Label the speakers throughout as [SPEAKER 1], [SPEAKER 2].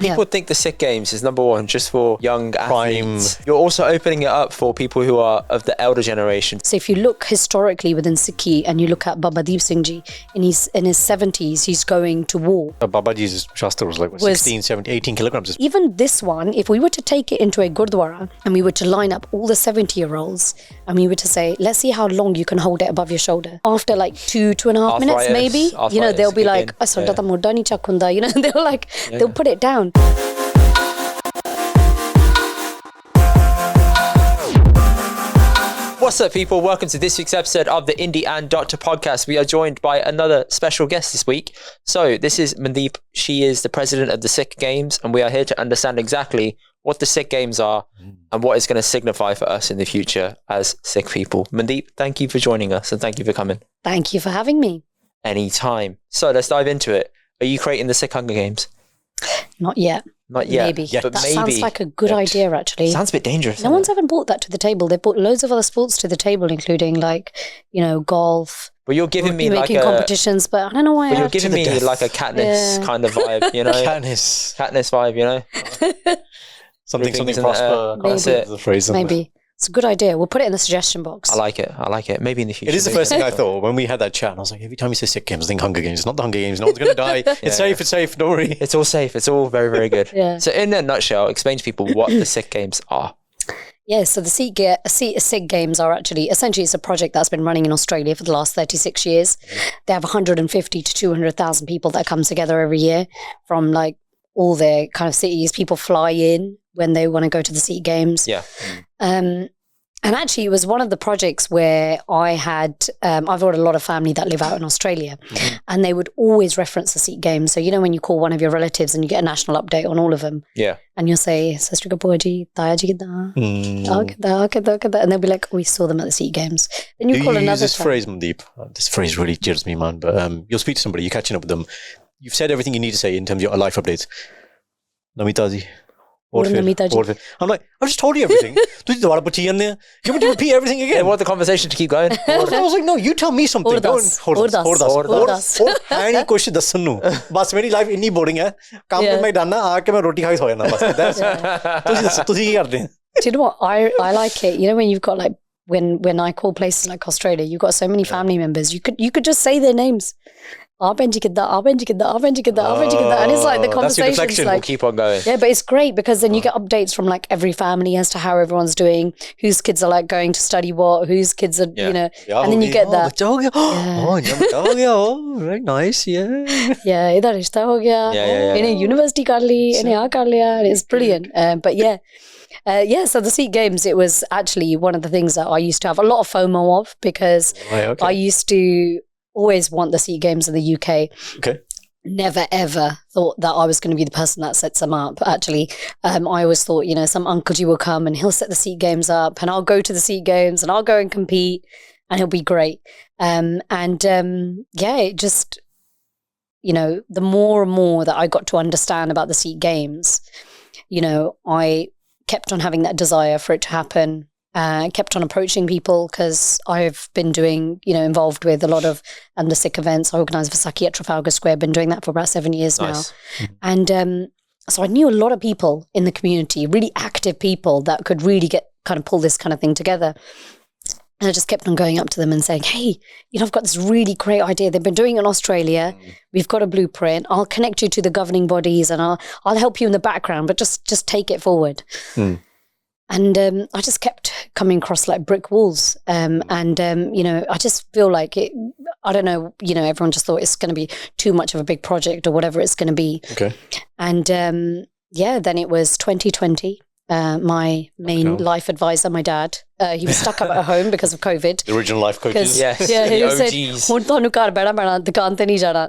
[SPEAKER 1] people think the Sikh Games is number one just for young athletes. You're also opening it up for people who are of the elder generation.
[SPEAKER 2] So if you look historically within Sikhi and you look at Baba Deep Singh Ji, in his 70s, he's going to war.
[SPEAKER 3] Babaji's Shastra was like 16, 17, 18 kilograms.
[SPEAKER 2] Even this one, if we were to take it into a Gurdwara and we were to line up all the 70-year-olds and we were to say, let's see how long you can hold it above your shoulder. After like 2.5 minutes, maybe, they'll be like, they'll put it down.
[SPEAKER 1] What's up, people? Welcome to this week's episode of the Indy and Doctor podcast. We are joined by another special guest this week. So this is Mandeep. She is the president of the Sikh Games, and we are here to understand exactly what the Sikh Games are and what it's going to signify for us in the future as Sikh people. Mandeep, thank you for joining us and thank you for coming.
[SPEAKER 2] Thank you for having me.
[SPEAKER 1] Anytime. So let's dive into it. Are you creating the Sikh Hunger Games?
[SPEAKER 2] Not yet.
[SPEAKER 1] Not yet.
[SPEAKER 2] Maybe. That sounds like a good idea, actually.
[SPEAKER 1] Sounds a bit dangerous.
[SPEAKER 2] No one's ever brought that to the table. They've brought loads of other sports to the table, including golf.
[SPEAKER 1] But you're giving me like
[SPEAKER 2] competitions, but I don't know why.
[SPEAKER 1] But you're giving me like a Katniss kind of vibe, you know? Katniss vibe, you know? something prosper.
[SPEAKER 2] That's it. The phrase. Maybe. It's a good idea. We'll put it in the suggestion box.
[SPEAKER 1] I like it. Maybe in the future.
[SPEAKER 3] It is the first thing I thought when we had that chat. And I was like, every time you say Sikh Games, I think Hunger Games. It's not the Hunger Games. No one's going to die. It's safe. Don't worry.
[SPEAKER 1] It's all safe. It's all very, very good.
[SPEAKER 2] Yeah.
[SPEAKER 1] So in a nutshell, explain to people what the Sikh Games are.
[SPEAKER 2] Yeah, so the Sikh Games are essentially it's a project that's been running in Australia for the last 36 years. They have 150 to 200,000 people that come together every year from like all their kind of cities. People fly in when they want to go to the Sikh Games.
[SPEAKER 1] Yeah.
[SPEAKER 2] And actually, it was one of the projects where I had, I've got a lot of family that live out in Australia, and they would always reference the Sikh Games. So, when you call one of your relatives and you get a national update on all of them, and you'll say, Sastri Kapoor ji, Taya ji kidda, and they'll be like, we saw them at the Sikh Games. Then you call another.
[SPEAKER 3] Use this phrase, Mandeep. This phrase really jills me, man. But you'll speak to somebody, you're catching up with them. You've said everything you need to say in terms of your life updates. Namita ji. I'm like, I've just told you everything. You want to repeat everything again?
[SPEAKER 1] They want the conversation to keep going.
[SPEAKER 3] I was like, no, you tell me something.
[SPEAKER 2] Hor Dass.
[SPEAKER 3] Hor Dass. I need kuch dassan nu. Bas meri life inni boring hai. Kaam pe main dana aake main roti khai soya na bas. That's tusi ki karte hain?
[SPEAKER 2] Do you know what? I like it. When you've got like when I call places like Australia, you've got so many family members. You could just say their names. And it's like the conversation's like,
[SPEAKER 1] will keep on going.
[SPEAKER 2] Yeah, but it's great because then you get updates from like every family as to how everyone's doing, whose kids are like going to study what, whose kids are, and then you get that.
[SPEAKER 3] Oh, very nice, yeah.
[SPEAKER 2] Yeah, idhar rishta ho gaya. Inhe university kar li, inhe aa kar liya. It's brilliant. But so the Sikh Games, it was actually one of the things that I used to have a lot of FOMO of because I used to always want the Sikh Games in the UK.
[SPEAKER 3] Okay.
[SPEAKER 2] Never ever thought that I was going to be the person that sets them up. Actually, I always thought, some uncle G will come and he'll set the Sikh Games up and I'll go to the Sikh Games and I'll go and compete and it'll be great. It just, the more and more that I got to understand about the Sikh Games, I kept on having that desire for it to happen. Kept on approaching people because I've been doing, involved with a lot of the Sikh events. I organised Vaisakhi at Trafalgar Square, been doing that for about 7 years now. And so I knew a lot of people in the community, really active people that could really pull this kind of thing together. And I just kept on going up to them and saying, hey, I've got this really great idea. They've been doing it in Australia. We've got a blueprint. I'll connect you to the governing bodies and I'll help you in the background, but just take it forward. And I just kept coming across like brick walls. I just feel like it, I don't know, everyone just thought it's going to be too much of a big project or whatever it's going to be.
[SPEAKER 3] Okay.
[SPEAKER 2] And then it was 2020. My main life advisor, my dad, he was stuck up at home because of COVID.
[SPEAKER 3] The original life coaches.
[SPEAKER 1] Yes,
[SPEAKER 2] yeah, he
[SPEAKER 1] the
[SPEAKER 2] said,
[SPEAKER 1] OGs.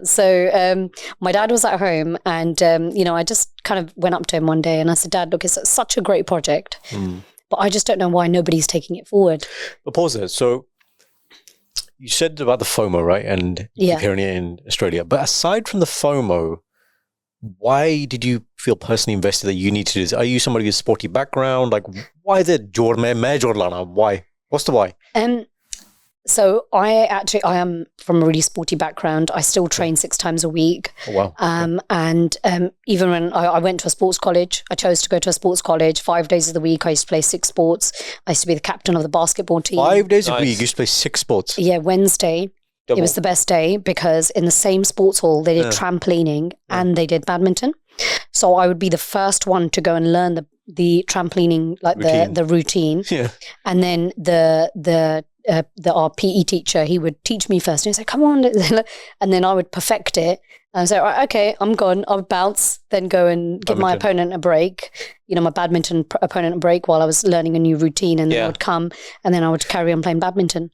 [SPEAKER 2] So my dad was at home and, I just kind of went up to him one day and I said, Dad, look, it's such a great project, but I just don't know why nobody's taking it forward.
[SPEAKER 3] But pause there. So you said about the FOMO, right? And you keep hearing it in Australia. But aside from the FOMO, why did you feel personally invested that you need to do this? Are you somebody with a sporty background? Like, why is it jor mein jor lana? Why? What's the why?
[SPEAKER 2] So I am from a really sporty background. I still train 6 times a week.
[SPEAKER 3] Oh, wow.
[SPEAKER 2] And even when I went to a sports college, I chose to go to a sports college 5 days of the week. I used to play 6 sports. I used to be the captain of the basketball team.
[SPEAKER 3] 5 days a week, you used to play 6 sports?
[SPEAKER 2] Yeah, Wednesday. Double. It was the best day because in the same sports hall, they did trampolining and they did badminton. So I would be the first one to go and learn the trampolining, like routine. the routine. Yeah. And then our PE teacher, he would teach me first. And he'd say, come on. And then I would perfect it. And I was like, right, okay, I'm gone. I'll bounce, then go and give my opponent a break, my badminton opponent a break while I was learning a new routine. And then I would come and then I would carry on playing badminton.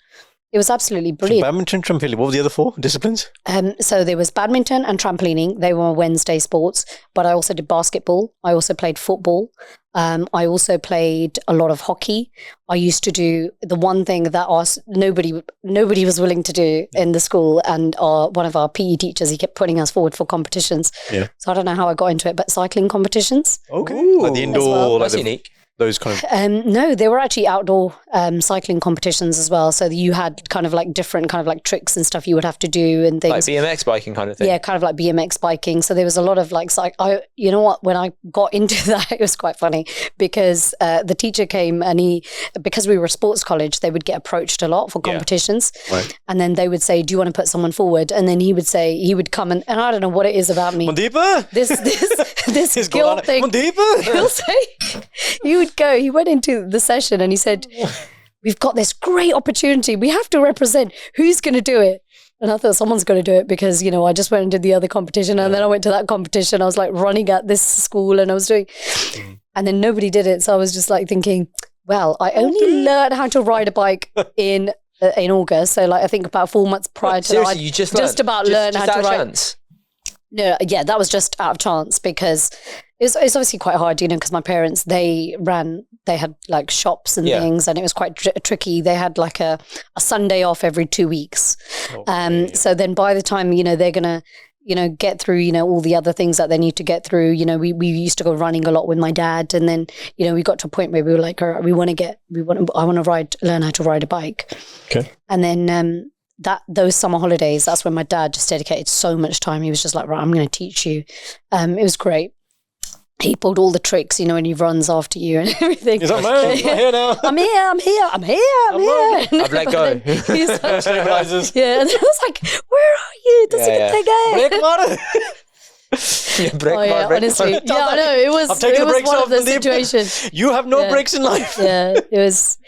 [SPEAKER 2] It was absolutely brilliant. So
[SPEAKER 3] badminton, trampolining, what were the other 4 disciplines?
[SPEAKER 2] So there was badminton and trampolining. They were Wednesday sports, but I also did basketball. I also played football. I also played a lot of hockey. I used to do the one thing that nobody was willing to do in the school, and one of our PE teachers, he kept putting us forward for competitions. Yeah. So I don't know how I got into it, but cycling competitions.
[SPEAKER 3] Okay. Like the indoor, well.
[SPEAKER 1] That's unique.
[SPEAKER 3] Those kind of
[SPEAKER 2] no, they were actually outdoor cycling competitions as well. So you had kind of like different kind of like tricks and stuff you would have to do and things.
[SPEAKER 1] Like BMX biking kind of thing.
[SPEAKER 2] Yeah, kind of like BMX biking. So there was a lot of like you know what? When I got into that, it was quite funny because the teacher came and because we were a sports college, they would get approached a lot for competitions, right. And then they would say, "Do you want to put someone forward?" And then he would come and I don't know what it is about me.
[SPEAKER 3] Mandeepa?
[SPEAKER 2] This skill thing.
[SPEAKER 3] Mandeepa?
[SPEAKER 2] He'll say. He went into the session and he said, we've got this great opportunity. We have to represent. Who's going to do it? And I thought someone's going to do it because, I just went and did the other competition and then I went to that competition. I was like running at this school and I was doing, and then nobody did it. So I was just like thinking, well, I only learned how to ride a bike in August. So like I think about 4 months prior to that,
[SPEAKER 1] you just
[SPEAKER 2] learned how to ride.
[SPEAKER 1] Chance?
[SPEAKER 2] No, yeah, that was just out of chance because it's obviously quite hard, because my parents, they had like shops and things and it was quite tricky. They had like a Sunday off every 2 weeks. So then by the time, they're going to, get through, all the other things that they need to get through, we used to go running a lot with my dad. And then, we got to a point where we were like, all right, I want to learn how to ride a bike. Okay. And then, those summer holidays, that's when my dad just dedicated so much time. He was just like, right, I'm going to teach you. It was great. He pulled all the tricks, and he runs after you and everything.
[SPEAKER 3] He's like, man, I'm here now.
[SPEAKER 2] I'm here.
[SPEAKER 1] I've let go.
[SPEAKER 2] He's like, yeah, and I was like, where are you? Does it take honestly. Yeah, I know. It was one of the situations.
[SPEAKER 3] You have no breaks in life.
[SPEAKER 2] Yeah, it was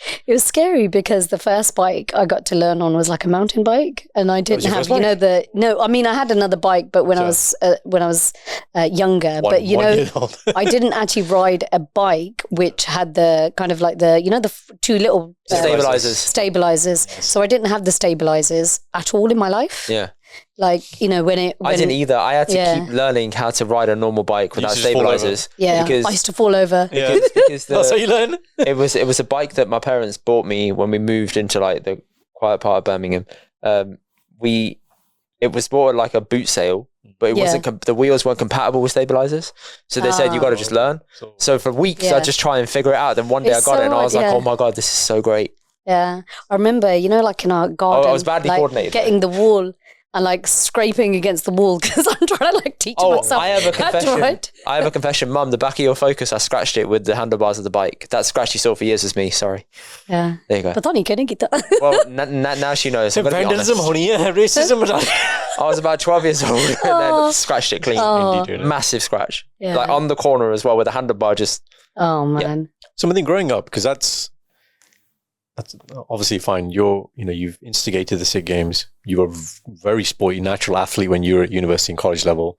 [SPEAKER 2] scary because the first bike I got to learn on was like a mountain bike, and I didn't have, I had another bike, but when I was younger, I didn't actually ride a bike which had the kind of like the 2 little stabilisers. So I didn't have the stabilisers at all in my life.
[SPEAKER 1] Yeah.
[SPEAKER 2] Like, when
[SPEAKER 1] I didn't either. I had to keep learning how to ride a normal bike without stabilizers.
[SPEAKER 2] Yeah, because I used to fall over.
[SPEAKER 3] Yeah. Because that's how you learn.
[SPEAKER 1] It was a bike that my parents bought me when we moved into like the quiet part of Birmingham. It was bought at like a boot sale, but it wasn't. The wheels weren't compatible with stabilizers, so they said you got to just learn. So for weeks I just try and figure it out. Then one day I got it, and I was like, oh my god, this is so great.
[SPEAKER 2] Yeah, I remember. Like in our garden,
[SPEAKER 1] I was badly coordinated.
[SPEAKER 2] Getting the wall. And like scraping against the wall because I'm trying to like teach myself.
[SPEAKER 1] I have a confession. I have a confession, Mum. The back of your Focus, I scratched it with the handlebars of the bike. That scratch you saw for years was me. Sorry.
[SPEAKER 2] Yeah.
[SPEAKER 1] There you go.
[SPEAKER 2] But
[SPEAKER 1] well, now she knows.
[SPEAKER 3] Vandalism, racism.
[SPEAKER 1] I was about 12 years old and then scratched it clean. Massive scratch. Yeah. Like on the corner as well with the handlebar just.
[SPEAKER 2] Oh man.
[SPEAKER 3] Yeah. Something growing up because that's obviously fine. You've instigated the Sikh Games. You were very sporty, natural athlete when you were at university and college level.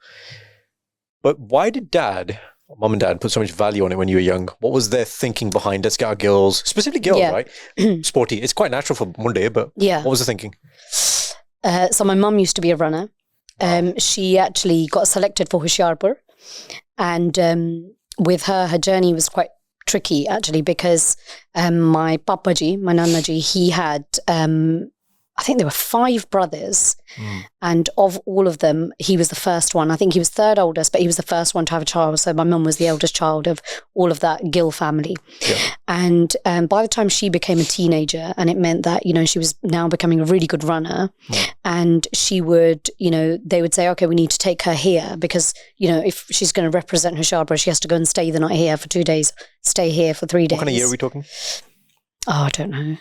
[SPEAKER 3] But why did mum and dad, put so much value on it when you were young? What was their thinking behind, let's get our girls, specifically girls, right? Sporty. It's quite natural for one day, but what was the thinking?
[SPEAKER 2] So my mum used to be a runner. She actually got selected for Hoshiarpur. And with her journey was quite tricky actually because my papaji, my nanaji, he had I think there were 5 brothers, and of all of them, he was the first one. I think he was third oldest, but he was the first one to have a child. So my mum was the eldest child of all of that Gill family. Yeah. And by the time she became a teenager, and it meant that, she was now becoming a really good runner, and she would, they would say, okay, we need to take her here because, if she's going to represent Hoshiarpur, she has to go and stay the night here for 2 days, stay here for 3 days.
[SPEAKER 3] What kind of year are we talking?
[SPEAKER 2] Oh, I don't know.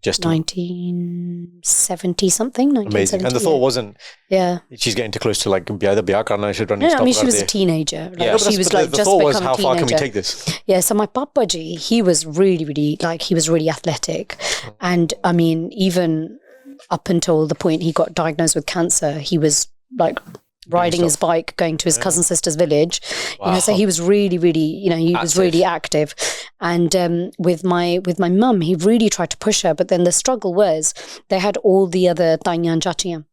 [SPEAKER 3] Just
[SPEAKER 2] 1970 something.
[SPEAKER 3] Amazing. And the thought wasn't, she's getting too close to like biyah karna, I should run.
[SPEAKER 2] No, I mean, she was a teenager.
[SPEAKER 3] She was like just become a teenager. How far can we take this?
[SPEAKER 2] Yeah, so my papaji, he was really, really, he was really athletic. And I mean, even up until the point he got diagnosed with cancer, he was like riding his bike, going to his cousin sister's village.
[SPEAKER 3] Wow.
[SPEAKER 2] So he was really, really, he was really active. And with my mum, he really tried to push her. But then the struggle was they had all the other Tanya and Chachiyan,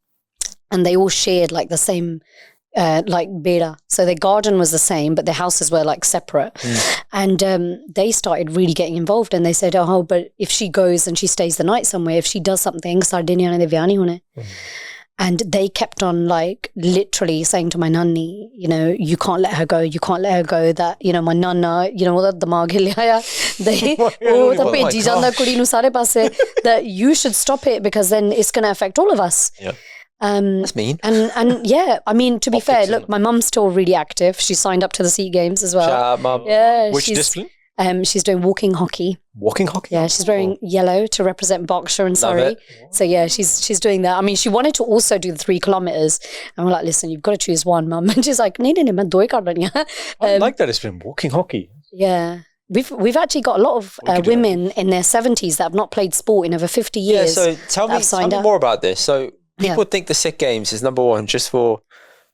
[SPEAKER 2] and they all shared like the same beda. So their garden was the same, but their houses were like separate. And they started really getting involved, and they said, oh, but if she goes and she stays the night somewhere, if she does something, and they kept on like literally saying to my nanny, you can't let her go, that, my nana, that you should stop it because then it's going to affect all of us.
[SPEAKER 3] Yeah.
[SPEAKER 1] That's mean.
[SPEAKER 2] And yeah, I mean, to be fair, look, my mum's still really active. She signed up to the Sikh Games as well.
[SPEAKER 1] Shout out, Mum.
[SPEAKER 2] Yeah.
[SPEAKER 3] Which discipline?
[SPEAKER 2] She's doing walking hockey.
[SPEAKER 3] Walking hockey?
[SPEAKER 2] Yeah, she's wearing yellow to represent Berkshire and Surrey. So yeah, she's doing that. I mean, she wanted to also do the 3 kilometers, and we're like, listen, you've got to choose one, Mum. And she's like, no, main 2 kar rani hai.
[SPEAKER 3] I like that it's been walking hockey.
[SPEAKER 2] Yeah. We've actually got a lot of women in their 70s that have not played sport in over 50 years.
[SPEAKER 1] Yeah, so tell me more about this. So people think the Sikh Games is number 1 just for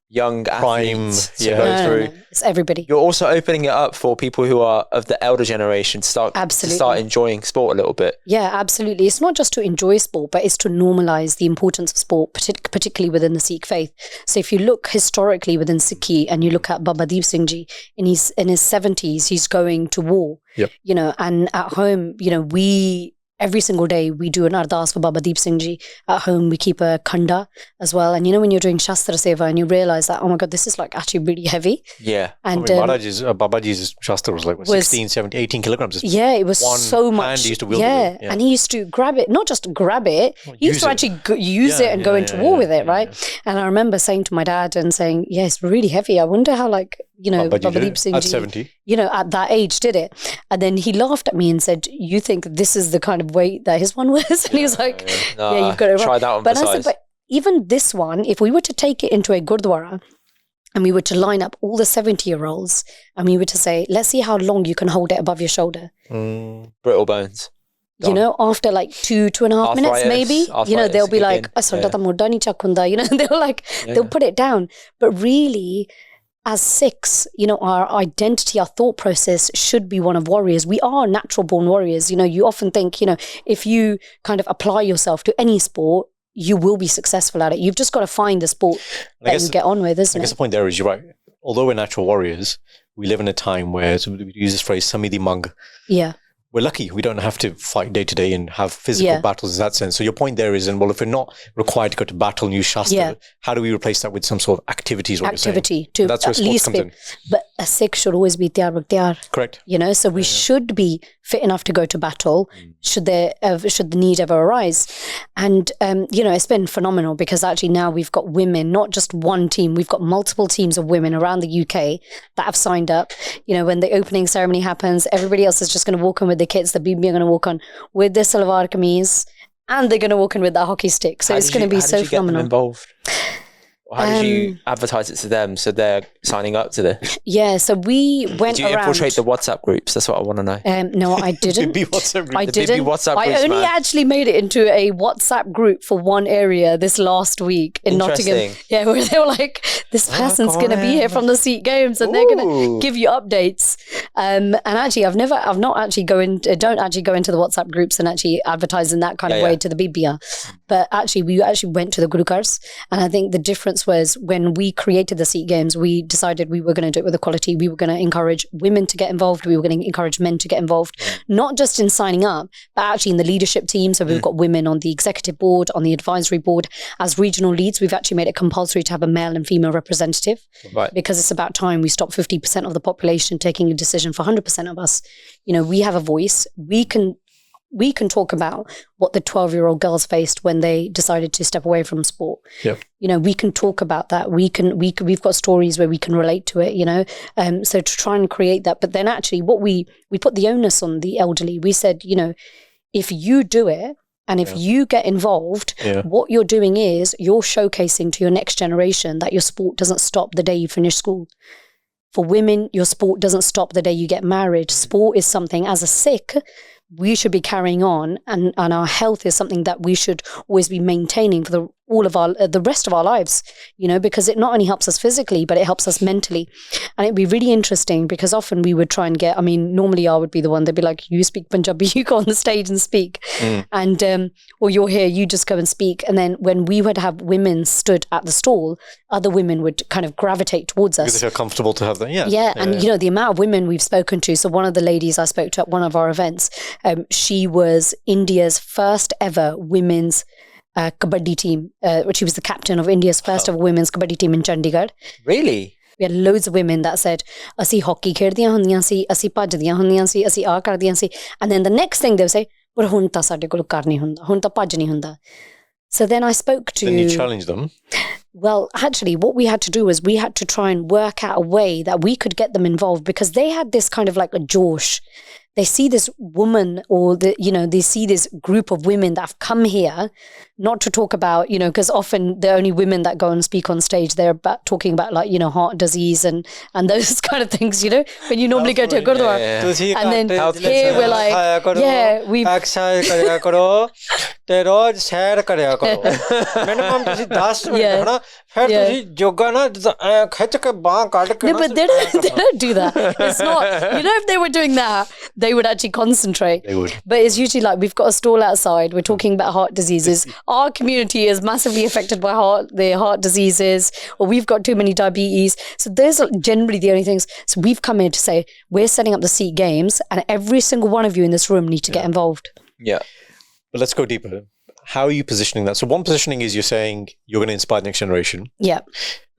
[SPEAKER 1] young athletes to go through.
[SPEAKER 2] No. It's everybody.
[SPEAKER 1] You're also opening it up for people who are of the elder generation to start enjoying sport a little bit.
[SPEAKER 2] Yeah, absolutely. It's not just to enjoy sport, but it's to normalise the importance of sport, particularly within the Sikh faith. So if you look historically within Sikhi and you look at Baba Deep Singh Ji, in his 70s, he's going to war.
[SPEAKER 3] Yep.
[SPEAKER 2] And at home, we every single day we do an ardas for Baba Deep Singh Ji. At home we keep a khanda as well. And when you're doing Shastra Seva and you realise that, oh my God, this is like actually really heavy.
[SPEAKER 1] Yeah.
[SPEAKER 2] And
[SPEAKER 3] Babaji's Shastra was like 16, 17, 18 kilograms.
[SPEAKER 2] Yeah, it was so much.
[SPEAKER 3] He used to wield it.
[SPEAKER 2] And he used to grab it, not just grab it, he used to actually use it and go into war with it, right? Yeah. And I remember saying to my dad and saying, yeah, it's really heavy. I wonder how Baba Deep Singh Ji,
[SPEAKER 3] at 70,
[SPEAKER 2] at that age did it. And then he laughed at me and said, you think this is the kind of weight that his one was? And he was like, you've got to
[SPEAKER 1] try that one.
[SPEAKER 2] But I said, but even this one, if we were to take it into a Gurdwara and we were to line up all the 70-year-olds and we were to say, let's see how long you can hold it above your shoulder.
[SPEAKER 1] Brittle bones.
[SPEAKER 2] After like 2.5 minutes, maybe, they'll be like, they'll they'll put it down. But really, as Sikhs, our identity, our thought process should be one of warriors. We are natural born warriors. You often think, if you kind of apply yourself to any sport, you will be successful at it. You've just got to find the sport that you get on with, isn't it?
[SPEAKER 3] I guess the point there is you're right. Although we're natural warriors, we live in a time where, so we use this phrase, samidhi mang.
[SPEAKER 2] Yeah.
[SPEAKER 3] We're lucky we don't have to fight day to day and have physical battles in that sense. So your point there is, if we're not required to go to battle and use Shastra, how do we replace that with some sort of activities?
[SPEAKER 2] Activity to
[SPEAKER 3] that's where
[SPEAKER 2] at least
[SPEAKER 3] comes in.
[SPEAKER 2] But a Sikh should always be tiyar.
[SPEAKER 3] Correct.
[SPEAKER 2] So we should be fit enough to go to battle should the need ever arise. And it's been phenomenal because actually now we've got women, not just one team, we've got multiple teams of women around the UK that have signed up. When the opening ceremony happens, everybody else is just going to walk in with the kids. The bibi are going to walk on with their salwar kameez and they're going to walk in with that hockey stick. So it's going to be so phenomenal.
[SPEAKER 1] Get them involved? How did you advertise it to them so they're signing up to this?
[SPEAKER 2] Yeah, so we went around.
[SPEAKER 1] Did you infiltrate the WhatsApp groups? That's what I want to know.
[SPEAKER 2] No, I didn't.
[SPEAKER 3] I
[SPEAKER 2] didn't. I only actually made it into a WhatsApp group for one area this last week in Nottingham. Yeah, where they were like, this person's going to be here from the Sikh Games and they're going to give you updates. And actually, don't actually go into the WhatsApp groups and actually advertise in that kind of way to the Bibia. But actually, we actually went to the Gurdwaras. And I think the difference was when we created the Sikh Games, we decided we were going to do it with equality. We were going to encourage women to get involved. We were going to encourage men to get involved, not just in signing up, but actually in the leadership team. So we've got women on the executive board, on the advisory board. As regional leads, we've actually made it compulsory to have a male and female representative, because it's about time we stop 50% of the population taking a decision for 100% of us. We have a voice. We can talk about what the 12-year-old girls faced when they decided to step away from sport.
[SPEAKER 3] Yep.
[SPEAKER 2] We can talk about that. We've got stories where we can relate to it, so to try and create that. But then actually what we put the onus on the elderly. We said, if you do it, and if you get involved, what you're doing is you're showcasing to your next generation that your sport doesn't stop the day you finish school. For women, your sport doesn't stop the day you get married. Sport is something, as a Sikh, we should be carrying on, and our health is something that we should always be maintaining for the rest of our lives, because it not only helps us physically, but it helps us mentally. And it'd be really interesting, because often we would try and normally I would be the one, they'd be like, you speak Punjabi, you go on the stage and speak. And, or you're here, you just go and speak. And then when we would have women stood at the stall, other women would kind of gravitate towards us.
[SPEAKER 3] Because they feel comfortable to have that,
[SPEAKER 2] And the amount of women we've spoken to. So one of the ladies I spoke to at one of our events, she was India's first ever women's kabaddi team. She was the captain of India's first ever women's kabaddi team in Chandigarh.
[SPEAKER 1] Really?
[SPEAKER 2] We had loads of women that said, "Asi hockey kheddiyan hundiyan si, asi bhajdiyan hundiyan si, asi aa kardiyan si." And then the next thing they would say, "Par hun ta sade kol kar nahi hunda, hun ta bhaj nahi hunda." So then I spoke to...
[SPEAKER 3] Then you challenge them.
[SPEAKER 2] Well, actually, what we had to do was we had to try and work out a way that we could get them involved, because they had this kind of like a josh. They see this woman, or they see this group of women that have come here, not to talk about, because often the only women that go and speak on stage, they're talking about heart disease and those kind of things, when you normally go to a Gurdwara. And then here we're like, we've...
[SPEAKER 4] ਤੇ ਰੋਜ਼ ਸੈਰ ਕਰਿਆ ਕਰੋ minimum ਤੁਸੀਂ 10 minute ਹਨਾ ਫਿਰ ਤੁਸੀਂ ਯੋਗਾ ਨਾ ਖਿੱਚ ਕੇ ਬਾਹ ਕੱਢ ਕੇ
[SPEAKER 2] No, but they don't do that. It's not, if they were doing that, they would actually concentrate.
[SPEAKER 3] They would.
[SPEAKER 2] But it's usually like, we've got a stall outside, we're talking about heart diseases. Our community is massively affected by heart diseases, or we've got too many diabetes. So those are generally the only things. So we've come here to say, we're setting up the Sikh Games, and every single one of you in this room need to get involved.
[SPEAKER 1] Yeah.
[SPEAKER 3] But let's go deeper. How are you positioning that? So one positioning is you're saying you're going to inspire the next generation.
[SPEAKER 2] Yeah.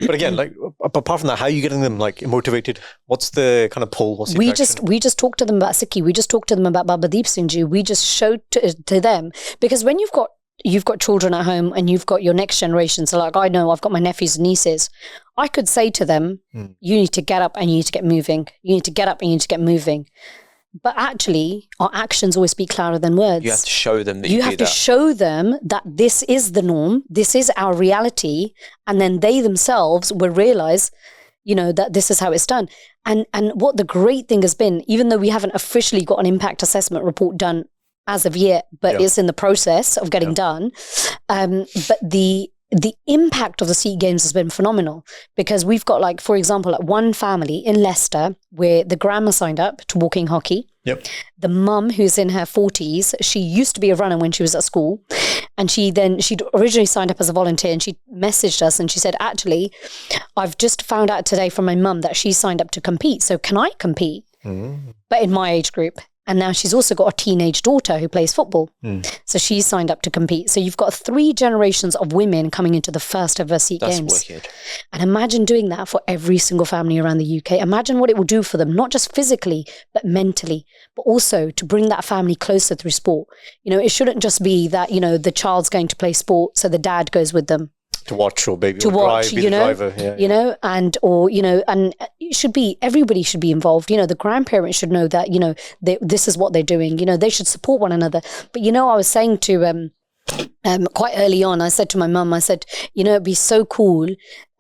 [SPEAKER 3] But again, like apart from that, how are you getting them like motivated? What's the kind of pull? What's the attraction?
[SPEAKER 2] We just talked to them about Sikhi. We just talked to them about Baba Deep Singh Ji. We just showed to them, because when you've got children at home and you've got your next generation. So like, I know I've got my nephews and nieces. I could say to them, you need to get up and you need to get moving. You need to get up and you need to get moving. But actually, our actions always speak louder than words.
[SPEAKER 1] You have to show them that
[SPEAKER 2] you have to show them that this is the norm, this is our reality, and then they themselves will realize, that this is how it's done. And what the great thing has been, even though we haven't officially got an impact assessment report done as of yet, but it's in the process of getting done, but the impact of the Sikh Games has been phenomenal, because we've got, like, for example, like one family in Leicester where the grandma signed up to walking hockey.
[SPEAKER 3] Yep.
[SPEAKER 2] The mum, who's in her 40s, she used to be a runner when she was at school, and she'd originally signed up as a volunteer, and she messaged us and she said, actually, I've just found out today from my mum that she signed up to compete, so can I compete? But in my age group. And now she's also got a teenage daughter who plays football. So she's signed up to compete. So you've got 3 generations of women coming into the first ever Sikh Games.
[SPEAKER 1] That's wicked.
[SPEAKER 2] And imagine doing that for every single family around the UK. Imagine what it will do for them, not just physically, but mentally, but also to bring that family closer through sport. It shouldn't just be that, the child's going to play sport, so the dad goes with them.
[SPEAKER 3] To watch, or maybe
[SPEAKER 2] to watch,
[SPEAKER 3] drive, be the driver.
[SPEAKER 2] And it should be, everybody should be involved. The grandparents should know that, this is what they're doing. They should support one another. But, I was saying to, quite early on, I said to my mum, I said, it'd be so cool,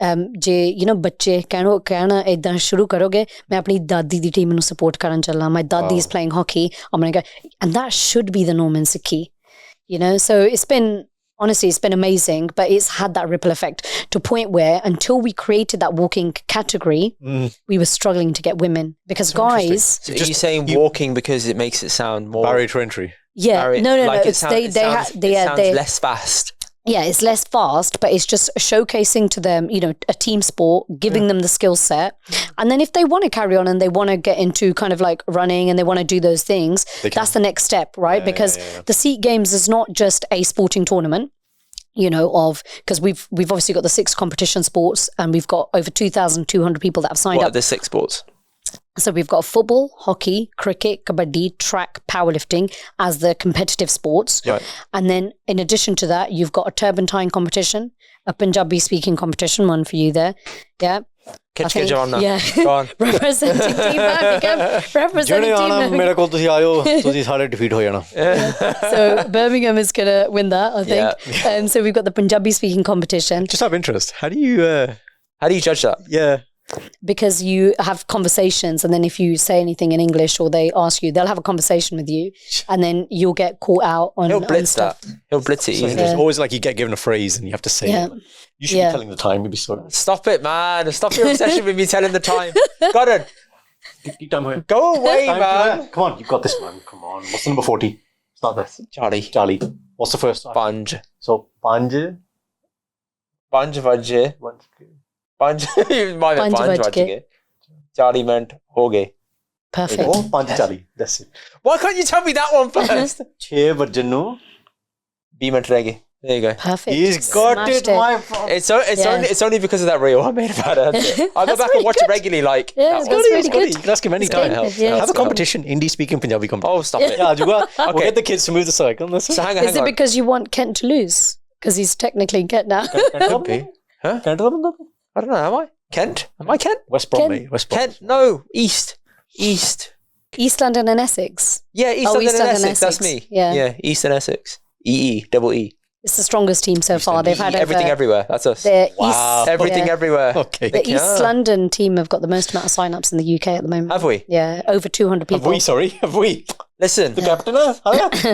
[SPEAKER 2] बच्चे कहना इदां शुरू करोगे मैं अपनी दादी दी team नू support करन चलना. My daddy is playing hockey. I'm going to go. And that should be the norm in Sikhi. So it's been Honestly, it's been amazing, but it's had that ripple effect to a point where until we created that walking category, we were struggling to get women because guys.
[SPEAKER 1] So are you saying walking because it makes it sound more
[SPEAKER 3] barrier to entry?
[SPEAKER 2] Yeah,
[SPEAKER 1] barrier,
[SPEAKER 2] no.
[SPEAKER 1] like
[SPEAKER 2] It sounds
[SPEAKER 1] less fast.
[SPEAKER 2] Yeah, it's less fast, but it's just showcasing to them, you know, a team sport, giving them the skill set. And then if they want to carry on and they want to get into kind of like running and they want to do those things, that's the next step, right? Because the Sikh Games is not just a sporting tournament, you know, because we've obviously got the 6 competition sports and we've got over 2,200 people that have signed
[SPEAKER 1] What
[SPEAKER 2] up.
[SPEAKER 1] are the 6 sports?
[SPEAKER 2] So we've got football, hockey, cricket, kabaddi, track, powerlifting as the competitive sports.
[SPEAKER 1] Right.
[SPEAKER 2] And then in addition to that, you've got a turpentine competition, a Punjabi speaking competition, one for you there. Yeah.
[SPEAKER 1] Yeah. Go on.
[SPEAKER 2] Representing team Birmingham. Representing team
[SPEAKER 3] ਮੇਰੇ ਕੋਲ ਤੁਸੀਂ ਆਇਓ ਤੁਸੀਂ ਸਾਰੇ defeat ਹੋ ਜਾਣਾ.
[SPEAKER 2] So Birmingham is going to win that, I think. And so we've got the Punjabi speaking competition.
[SPEAKER 3] Just out of interest, how do you
[SPEAKER 1] judge that?
[SPEAKER 3] Yeah.
[SPEAKER 2] Because you have conversations and then if you say anything in English or they ask you, they'll have a conversation with you and then you'll get caught out on
[SPEAKER 1] He'll blitz
[SPEAKER 2] stuff.
[SPEAKER 1] that. He'll blitz it.
[SPEAKER 3] So it's always like you get given a phrase and you have to say it. You should be telling the time. You'd be sorry.
[SPEAKER 1] Stop it, man. Stop your obsession with me telling the time. Got it.
[SPEAKER 3] Keep time here.
[SPEAKER 1] Go away, man.
[SPEAKER 3] Come on, you've got this, man. Come on. What's the number 40? Start this.
[SPEAKER 1] Charlie.
[SPEAKER 3] What's the first?
[SPEAKER 1] Banj.
[SPEAKER 3] So, Banj.
[SPEAKER 1] Banj vajje. Banj. Banj vajje. Charlie meant hoge.
[SPEAKER 2] Perfect.
[SPEAKER 3] Oh, Banj Charlie. That's it.
[SPEAKER 1] Why can't you tell me that one first?
[SPEAKER 3] 6 vajje nu.
[SPEAKER 1] B meant reggae. There you go.
[SPEAKER 2] Perfect.
[SPEAKER 3] He's got it, my friend.
[SPEAKER 1] It's only because of that reel I made about it. I'll go back and watch it regularly. Like,
[SPEAKER 2] yeah, that's really good.
[SPEAKER 3] You can ask him anytime. Have a competition, Hindi speaking Punjabi competition.
[SPEAKER 1] Oh, stop it.
[SPEAKER 3] Yeah, we'll get the kids to move the cycle.
[SPEAKER 1] So hang on.
[SPEAKER 2] Is it because you want Kent to lose? Because he's technically Kent now.
[SPEAKER 1] Could be. Huh? I don't know. Am I Kent? Am I Kent?
[SPEAKER 3] West Brom, mate. West Brom.
[SPEAKER 1] Kent? No, East.
[SPEAKER 2] East London and Essex.
[SPEAKER 1] Yeah, East London and Essex. That's me.
[SPEAKER 2] Yeah,
[SPEAKER 1] East and Essex. Double E.
[SPEAKER 2] It's the strongest team so far. They've had
[SPEAKER 1] everything everywhere. That's us. Everything everywhere.
[SPEAKER 3] Okay.
[SPEAKER 2] The East London team have got the most amount of sign-ups in the UK at the moment.
[SPEAKER 1] Have we?
[SPEAKER 2] Yeah, over 200 people.
[SPEAKER 3] Have we?
[SPEAKER 1] Listen.
[SPEAKER 3] The captain?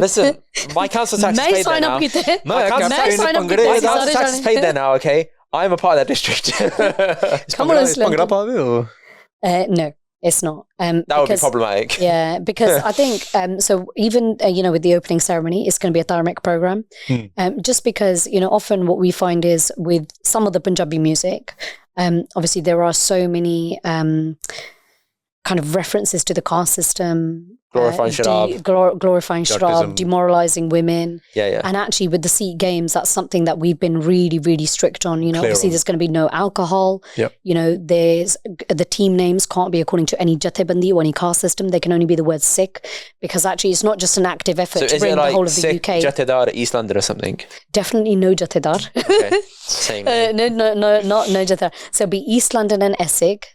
[SPEAKER 1] Listen. My council tax is paid there now. My council tax is paid there now, okay? I'm a part of that district.
[SPEAKER 2] Come on, no. It's not.
[SPEAKER 1] That would be problematic.
[SPEAKER 2] Yeah, because I think, so even, with the opening ceremony, it's going to be a Dharmic program. Just because, often what we find is with some of the Punjabi music, obviously there are so many kind of references to the caste system.
[SPEAKER 1] Glorifying Sharab.
[SPEAKER 2] Glorifying Sharab, demoralizing women.
[SPEAKER 1] Yeah.
[SPEAKER 2] And actually with the Sikh Games, that's something that we've been really, really strict on. Obviously there's going to be no alcohol.
[SPEAKER 3] Yep.
[SPEAKER 2] There's the team names can't be according to any jathebandi or any caste system. They can only be the word Sikh because actually it's not just an active effort to bring the whole of the
[SPEAKER 1] Sikh
[SPEAKER 2] UK.
[SPEAKER 1] Jathedar East London or something?
[SPEAKER 2] Definitely no jathedar.
[SPEAKER 1] Okay. Same.
[SPEAKER 2] No, not no jathedar. So it'll be East London and Essex,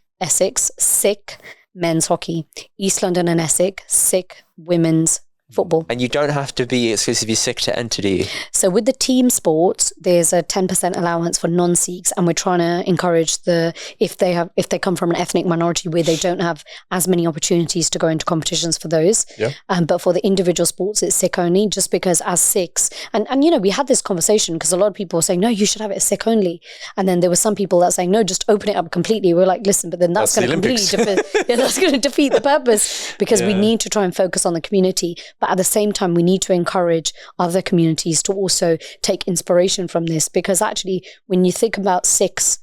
[SPEAKER 2] Sikh, men's hockey, East London and Essex, Sikh, women's football.
[SPEAKER 1] And you don't have to be exclusively Sikh to enter, do you?
[SPEAKER 2] So with the team sports, there's a 10% allowance for non-Sikhs, and we're trying to encourage if they come from an ethnic minority where they don't have as many opportunities to go into competitions for those.
[SPEAKER 3] Yeah.
[SPEAKER 2] But for the individual sports, it's Sikh only, just because as Sikhs, and we had this conversation because a lot of people were saying, no, you should have it as Sikh only. And then there were some people that were saying, no, just open it up completely. We're like, listen, but then that's going to completely that's going to defeat the purpose because we need to try and focus on the community. But at the same time, we need to encourage other communities to also take inspiration from this, because actually, when you think about Sikhs,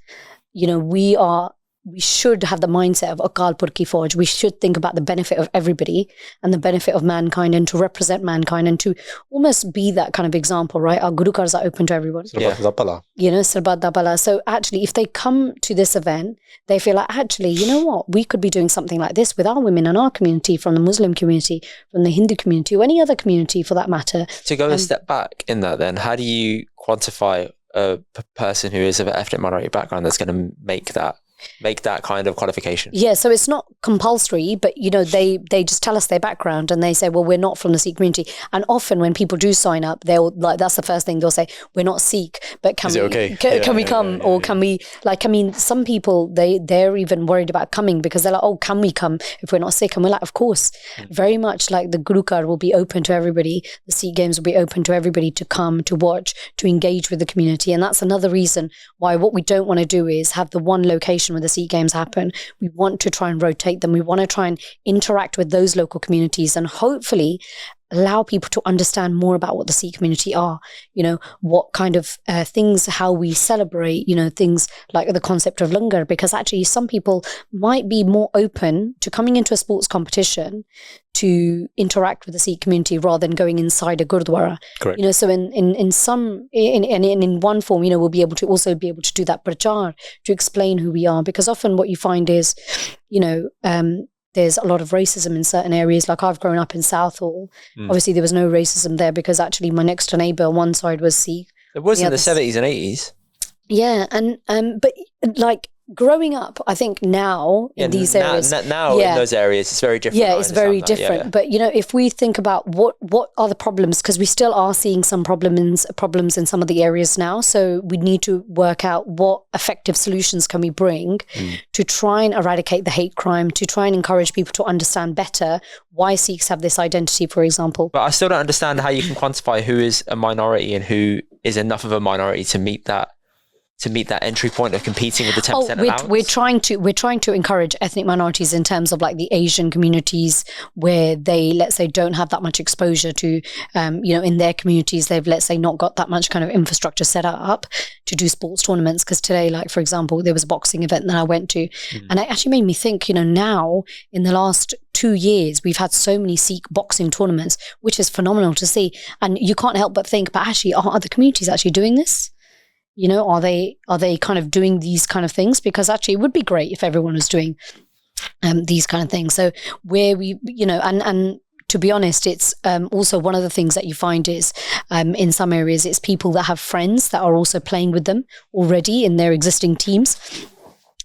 [SPEAKER 2] we should have the mindset of Akal Pur Ki Fauj. We should think about the benefit of everybody and the benefit of mankind, and to represent mankind and to almost be that kind of example, right? Our Guru Cars are open to everyone. Sarbat da Pala. So actually, if they come to this event, they feel like, actually, you know what? We could be doing something like this with our women and our community, from the Muslim community, from the Hindu community, or any other community for that matter.
[SPEAKER 1] To go a step back in that then, how do you quantify a person who is of an ethnic minority background that's going to make that make that kind of qualification?
[SPEAKER 2] Yeah, so it's not compulsory, but they just tell us their background and they say, well, we're not from the Sikh community. And often when people do sign up, they'll that's the first thing they'll say, we're not Sikh, but can we come? Or can we, some people, they're even worried about coming because they're like, oh, can we come if we're not Sikh? And we're like, of course, very much like the Gurukar will be open to everybody, the Sikh Games will be open to everybody to come, to watch, to engage with the community. And that's another reason why what we don't want to do is have the one location where the Sikh Games happen. We want to try and rotate them. We want to try and interact with those local communities and hopefully allow people to understand more about what the Sikh community are, what kind of things, how we celebrate, things like the concept of langar, because actually some people might be more open to coming into a sports competition to interact with the Sikh community rather than going inside a Gurdwara.
[SPEAKER 3] Correct.
[SPEAKER 2] So in one form, we'll be able to do that prachar, to explain who we are, because often what you find is, there's a lot of racism in certain areas. Like I've grown up in Southall. Obviously, there was no racism there because actually my next door neighbour on one side was Sikh.
[SPEAKER 1] It was in the 70s and 80s.
[SPEAKER 2] Yeah, and but like growing up, I think now in these areas,
[SPEAKER 1] in those areas, it's very different.
[SPEAKER 2] Yeah, it's very different. Yeah. But if we think about what are the problems, because we still are seeing some problems in some of the areas now. So we need to work out what effective solutions can we bring to try and eradicate the hate crime, to try and encourage people to understand better why Sikhs have this identity, for example.
[SPEAKER 1] But I still don't understand how you can quantify who is a minority and who is enough of a minority to meet that entry point of competing with the 10% allowance?
[SPEAKER 2] We're trying to encourage ethnic minorities in terms of like the Asian communities where they, let's say, don't have that much exposure to, in their communities, they've, let's say, not got that much kind of infrastructure set up to do sports tournaments. Because today, like, for example, there was a boxing event that I went to and it actually made me think, now in the last 2 years, we've had so many Sikh boxing tournaments, which is phenomenal to see. And you can't help but think, but actually, are other communities actually doing this? Are they kind of doing these kind of things? Because actually it would be great if everyone was doing these kind of things. So where we, and to be honest, it's also one of the things that you find is in some areas, it's people that have friends that are also playing with them already in their existing teams.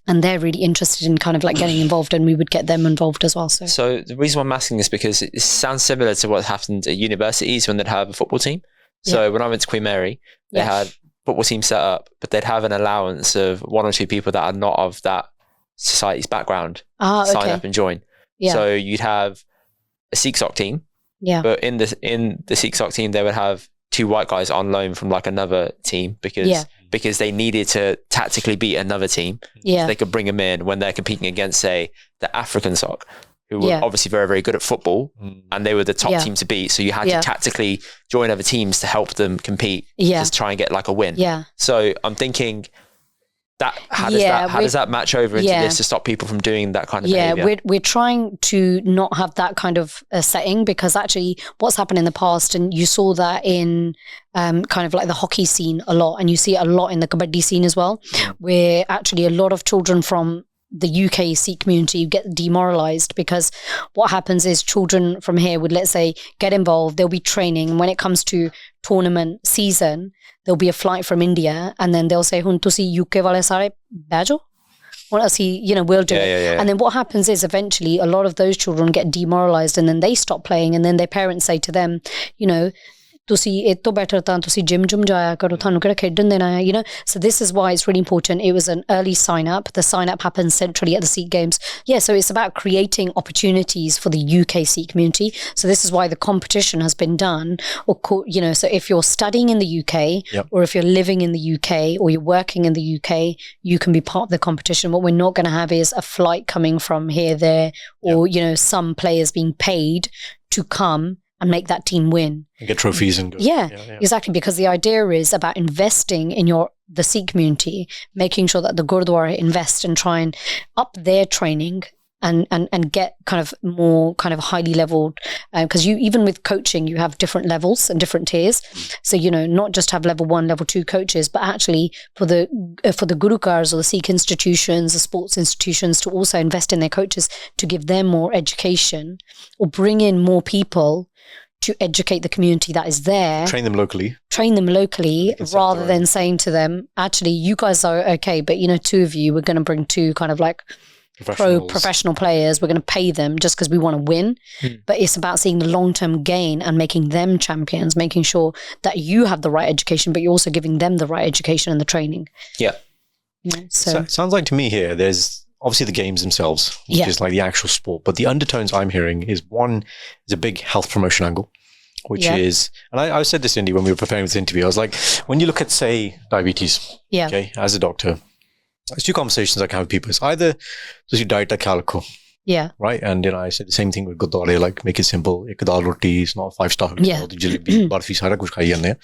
[SPEAKER 2] And they're really interested in kind of like getting involved, and we would get them involved as well. So the
[SPEAKER 1] reason why I'm asking is because it sounds similar to what happened at universities when they'd have a football team. So when I went to Queen Mary, they had football team set up, but they'd have an allowance of 1 or 2 people that are not of that society's background sign up and join. So you'd have a Sikh soccer team, but in the Sikh soccer team they would have 2 white guys on loan from like another team because they needed to tactically beat another team. So they could bring them in when they're competing against, say, the African soccer, who were obviously very, very good at football, and they were the top team to beat. So you had to tactically join other teams to help them compete, to try and get like a win. So I'm thinking that how does that match over into this to stop people from doing that kind of behavior?
[SPEAKER 2] We're trying to not have that kind of setting, because actually what's happened in the past, and you saw that in kind of like the hockey scene a lot, and you see it a lot in the kabaddi scene as well, where actually a lot of children from the UK Sikh community get demoralized, because what happens is children from here would, let's say, get involved, they'll be training, and when it comes to tournament season, there'll be a flight from India, and then they'll say, hun tusi UK wale sare bajo, we'll do it. And then what happens is eventually a lot of those children get demoralized, and then they stop playing, and then their parents say to them, ਤੁਸੀਂ ਇਹ ਤੋਂ better ਤਾਂ ਤੁਸੀਂ gym ਜਾਇਆ ਕਰੋ, ਤੁਹਾਨੂੰ ਕਿਹੜਾ ਖੇਡਣ ਦੇਣਾ ਹੈ, so this is why it's really important. It was an early sign up. The sign up happens centrally at the Sikh Games. So it's about creating opportunities for the UK Sikh community. So this is why the competition has been done, so if you're studying in the UK or if you're living in the UK or you're working in the UK, you can be part of the competition. What we're not going to have is a flight coming from here, there, or some players being paid to come and make that team win.
[SPEAKER 3] And get trophies and go.
[SPEAKER 2] Exactly, because the idea is about investing in the Sikh community, making sure that the Gurdwara invest and try and up their training and get kind of more kind of highly leveled, because even with coaching you have different levels and different tiers. So not just have level 1, level 2 coaches, but actually for the Gurukars or the Sikh institutions, the sports institutions, to also invest in their coaches to give them more education or bring in more people to educate the community that is there.
[SPEAKER 3] Train them locally.
[SPEAKER 2] Rather than saying to them, actually, you guys are okay, but 2 of you, we're going to bring 2 kind of like professional players. We're going to pay them just because we want to win. But it's about seeing the long-term gain and making them champions, making sure that you have the right education, but you're also giving them the right education and the training.
[SPEAKER 1] Yeah.
[SPEAKER 3] So sounds like to me here, there's obviously the games themselves, which is like the actual sport. But the undertones I'm hearing is one is a big health promotion angle, which is, and I said this, Indy, when we were preparing this interview, I was like, when you look at, say, diabetes, okay, as a doctor, there's 2 conversations I can have with people. It's either does your diet like alcohol, right? And I said the same thing with Gurdwaras, like make it simple. Ek dal roti is not 5-star. Jalebi, barfi, sara kuch khai jande.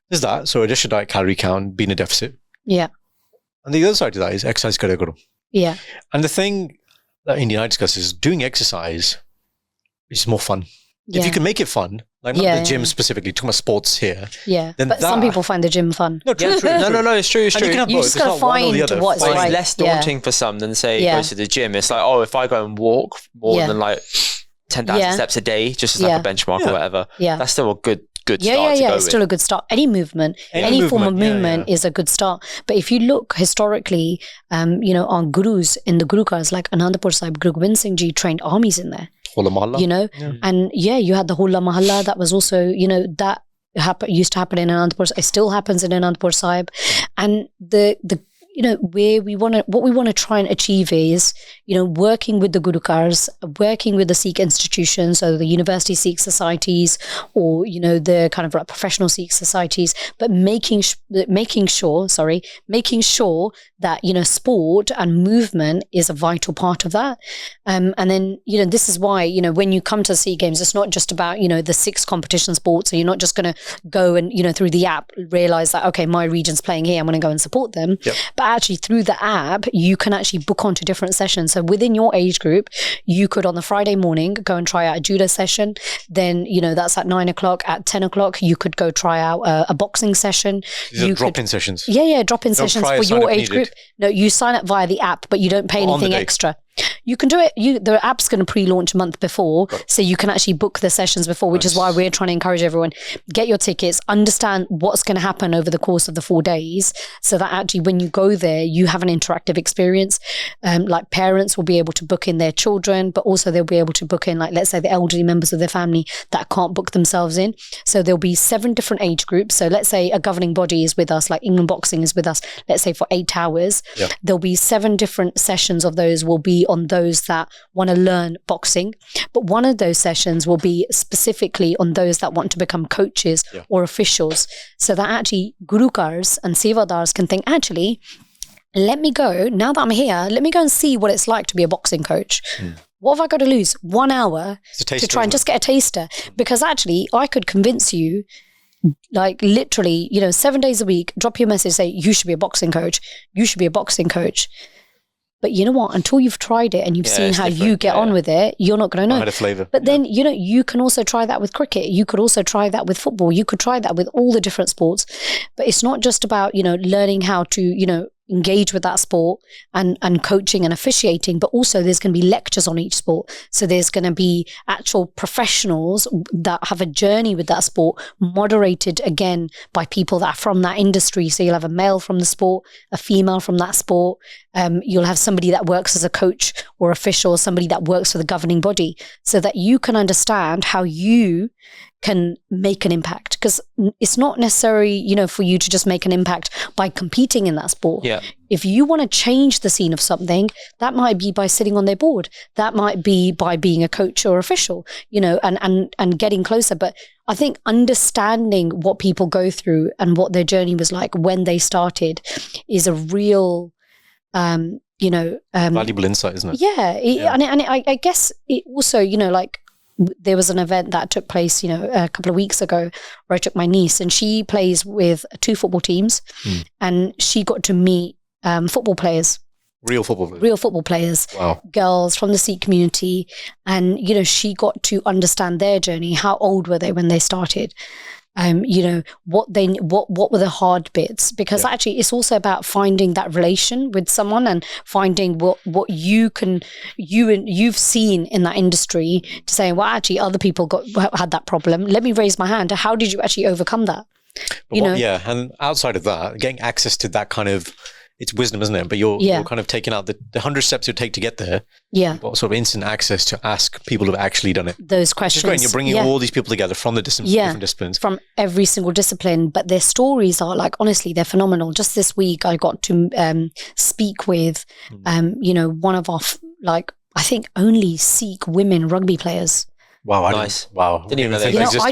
[SPEAKER 3] There's that. So adjust your diet, calorie count, be in a deficit.
[SPEAKER 2] Yeah.
[SPEAKER 3] And the other side to that is exercise kare karo.
[SPEAKER 2] Yeah.
[SPEAKER 3] And the thing that Indy and I discuss is doing exercise is more fun. If you can make it fun, like not the gym specifically, talking about sports here.
[SPEAKER 2] Yeah, but some people find the gym fun.
[SPEAKER 3] No, true.
[SPEAKER 1] No, it's true. It's true.
[SPEAKER 3] You
[SPEAKER 2] just got to find what's right.
[SPEAKER 1] It's less daunting for some than say go to the gym. It's like, if I go and walk more than like 10,000 steps a day, just as like a benchmark or whatever, that's still a good start to go
[SPEAKER 2] it's still a good start. Any movement, any form of movement is a good start. But if you look historically, on gurus in the Gurukars, like Anandapur Sahib, Guru Gobind Singh Ji trained armies in there.
[SPEAKER 3] Hola Mahalla.
[SPEAKER 2] And you had the Hola Mahalla that was also, that used to happen in Anandapur. It still happens in Anandapur Sahib. And what we want to try and achieve is, working with the Gurukars, working with the Sikh institutions, so the university Sikh societies or, the kind of like professional Sikh societies, but making sure that, sport and movement is a vital part of that. And then, this is why, when you come to the Sikh Games, it's not just about, the 6 competition sports. So you're not just going to go and, through the app, realize that, okay, my region's playing here, I'm going to go and support them.
[SPEAKER 3] Yep.
[SPEAKER 2] But actually through the app, you can actually book onto different sessions. So within your age group, you could on the Friday morning go and try out a judo session. Then, that's at 9 o'clock. At 10 o'clock, you could go try out a boxing session.
[SPEAKER 3] These are drop-in sessions.
[SPEAKER 2] Yeah, drop-in sessions for your age group. No, you sign up via the app, but you don't pay anything extra. You can do it. The app's going to pre-launch a month before, so you can actually book the sessions before, which is why we're trying to encourage everyone, get your tickets, understand what's going to happen over the course of the 4 days, so that actually when you go there, you have an interactive experience. Like parents will be able to book in their children, but also they'll be able to book in, like, let's say the elderly members of their family that can't book themselves in. So there'll be 7 different age groups. So let's say a governing body is with us, like England Boxing is with us, let's say for 8 hours. Yep. There'll be 7 different sessions of those will be on those that want to learn boxing, but one of those sessions will be specifically on those that want to become coaches or officials, so that actually Gurukars and Sevadars can think, actually, let me go, now that I'm here, let me go and see what it's like to be a boxing coach. What have I got to lose? 1 hour to try and just get a taster? Because actually I could convince you, like literally, 7 days a week, drop you a message, say, you should be a boxing coach. You should be a boxing coach. But you know what? Until you've tried it and you've seen how you get on with it, you're not going to know.
[SPEAKER 3] Had a flavour.
[SPEAKER 2] But then, you can also try that with cricket. You could also try that with football. You could try that with all the different sports. But it's not just about, learning how to, engage with that sport and coaching and officiating, but also there's going to be lectures on each sport. So there's going to be actual professionals that have a journey with that sport, moderated again by people that are from that industry. So you'll have a male from the sport, a female from that sport. You'll have somebody that works as a coach or official, somebody that works for the governing body, so that you can understand how you can make an impact. Because it's not necessary, for you to just make an impact by competing in that sport.
[SPEAKER 1] Yeah.
[SPEAKER 2] If you want to change the scene of something, that might be by sitting on their board. That might be by being a coach or official, and getting closer. But I think understanding what people go through and what their journey was like when they started is a real,
[SPEAKER 3] valuable insight, isn't it?
[SPEAKER 2] Yeah. And I guess it also, there was an event that took place, a couple of weeks ago where I took my niece, and she plays with 2 football teams, and she got to meet football players.
[SPEAKER 3] Real football players.
[SPEAKER 2] Real football players.
[SPEAKER 3] Wow.
[SPEAKER 2] Girls from the Sikh community. And, she got to understand their journey. How old were they when they started? you know, what were the hard bits, because actually it's also about finding that relation with someone and finding what you've seen in that industry to say, well, actually other people had that problem. Let me raise my hand. How did you actually overcome that?
[SPEAKER 3] Yeah, and outside of that, getting access to that kind of, it's wisdom, isn't it? But you're kind of taking out the 100 steps you take to get there. Yeah. You've got sort of instant access to ask people who've actually done it.
[SPEAKER 2] Those questions.
[SPEAKER 3] It's great. You're bringing all these people together from the different disciplines.
[SPEAKER 2] From every single discipline. But their stories are like, honestly, they're phenomenal. Just this week, I got to speak with, you know, one of our, I think only Sikh women rugby players.
[SPEAKER 3] Wow,
[SPEAKER 1] nice.
[SPEAKER 3] Didn't even know that
[SPEAKER 2] existed. I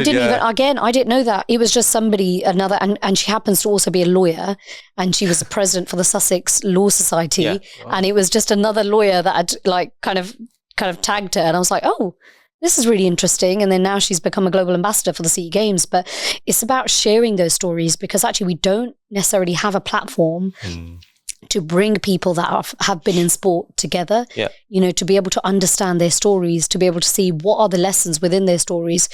[SPEAKER 2] didn't know that. It was just somebody, and she happens to also be a lawyer, and she was the president for the Sussex Law Society. Yeah. Wow. And it was just another lawyer that had kind of tagged her. And I was like, oh, this is really interesting. And then now she's become a global ambassador for the Sikh Games. But it's about sharing those stories, because actually we don't necessarily have a platform to bring people that have been in sport together, you know, to be able to understand their stories, to be able to see what are the lessons within their stories.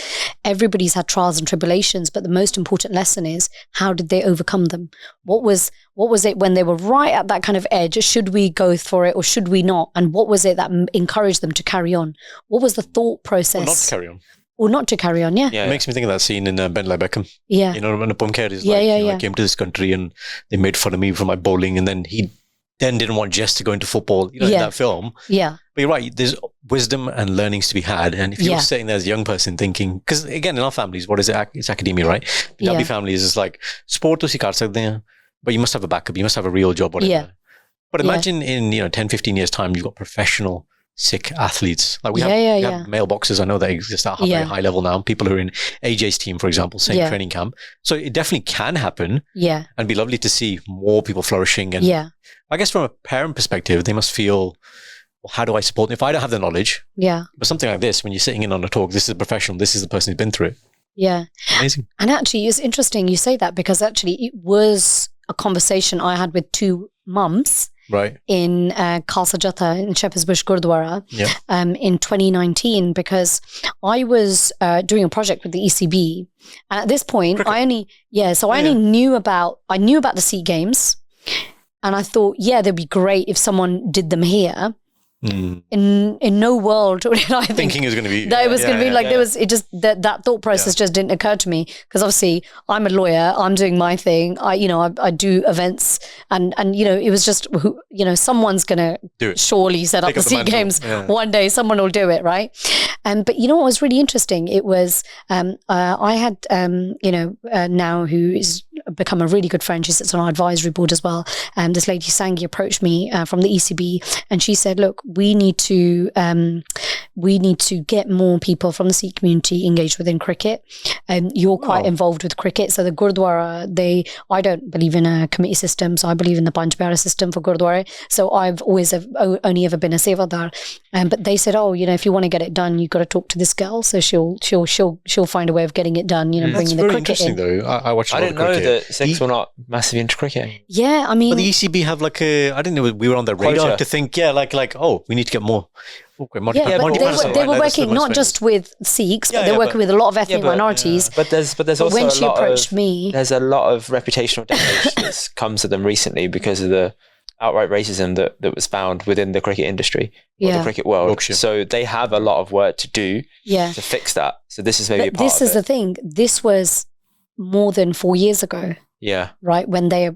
[SPEAKER 2] Everybody's had trials and tribulations, but the most important lesson is, how did they overcome them? What was it when they were right at that kind of edge? Should we go for it or should we not? And what was it that encouraged them to carry on? What was the thought process?
[SPEAKER 3] Or not to carry on.
[SPEAKER 2] Or not to carry on,
[SPEAKER 3] It makes me think of that scene in Ben Like Beckham.
[SPEAKER 2] Yeah.
[SPEAKER 3] You know, when the Pumker is I came to this country and they made fun of me for my bowling, and then he didn't want Jess to go into football, you know, in that film.
[SPEAKER 2] Yeah.
[SPEAKER 3] But you're right, there's wisdom and learnings to be had. And if you're sitting there as a young person thinking, because again, in our families, what is it? It's academia, right? Punjabi families is like, sport to sikar sakte hain, but you must have a backup, you must have a real job, whatever. Yeah. But imagine in, 10, 15 years time, you've got professional Sikh athletes. Like we have mailboxes. I know they exist at a very high level now. People who are in AJ's team, for example, same training camp. So it definitely can happen. Yeah. And be lovely to see more people flourishing. And I guess from a parent perspective, they must feel, well, how do I support them? If I don't have the knowledge. Yeah. But something like this, when you're sitting in on a talk, this is a professional, this is the person who's been through it.
[SPEAKER 2] Yeah.
[SPEAKER 3] Amazing.
[SPEAKER 2] And actually, it's interesting you say that, because actually it was a conversation I had with two mums.
[SPEAKER 3] Right.
[SPEAKER 2] In Khalsa Jatha in Shepherd's Bush Gurdwara in 2019, because I was doing a project with the ECB, and at this point I only knew about the Sikh Games, and I thought that'd be great if someone did them here. In no world did I think
[SPEAKER 3] thinking it was going to be
[SPEAKER 2] that it was going to be like there was it just that thought process just didn't occur to me, because obviously I'm a lawyer, I'm doing my thing, I do events, and it was just someone's going to surely set up the Sikh Games one day, someone will do it, right? But what was really interesting, it was I had now who is become a really good friend, she sits on our advisory board as well, this lady Sangi approached me from the ECB, and she said, look, we need to get more people from the Sikh community engaged within cricket. You're quite involved with cricket, so the Gurdwara, I don't believe in a committee system, so I believe in the Panchpyara system for Gurdwara. So I've always only ever been a sevadar, but they said, if you want to get it done, you've got to talk to this girl, so she'll find a way of getting it done. Bringing the cricket
[SPEAKER 3] interesting,
[SPEAKER 2] in.
[SPEAKER 3] Though I watched.
[SPEAKER 1] I didn't know that Sikhs were not massively into cricket.
[SPEAKER 2] Yeah, I mean,
[SPEAKER 3] but the ECB have I didn't know we were on their radar to think, we need to get more.
[SPEAKER 2] But they were working not just with Sikhs, but they're working with a lot of ethnic minorities.
[SPEAKER 1] But there's also when she approached me, there's a lot of reputational damage that's come to them recently because of the outright racism that was found within the cricket industry or the cricket world. Yorkshire. So they have a lot of work to do to fix that. So this is maybe a part of it. This is
[SPEAKER 2] the thing. This was more than 4 years ago.
[SPEAKER 1] Yeah.
[SPEAKER 2] Right. When they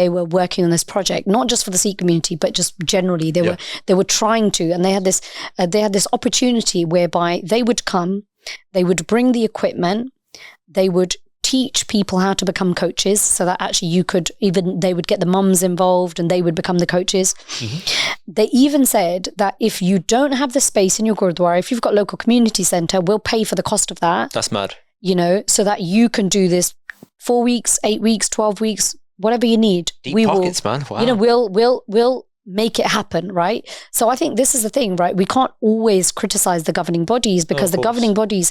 [SPEAKER 2] were working on this project, not just for the Sikh community, but just generally, they were trying to, and they had this opportunity whereby they would come, they would bring the equipment, they would teach people how to become coaches, so that actually they would get the mums involved and they would become the coaches. Mm-hmm. They even said that if you don't have the space in your Gurdwara, if you've got local community centre, we'll pay for the cost of that.
[SPEAKER 1] That's mad.
[SPEAKER 2] So that you can do this 4 weeks, 8 weeks, 12 weeks, whatever you need.
[SPEAKER 1] Deep pockets, man. Wow.
[SPEAKER 2] We'll make it happen, right? So I think this is the thing, right? We can't always criticize the governing bodies, because the governing bodies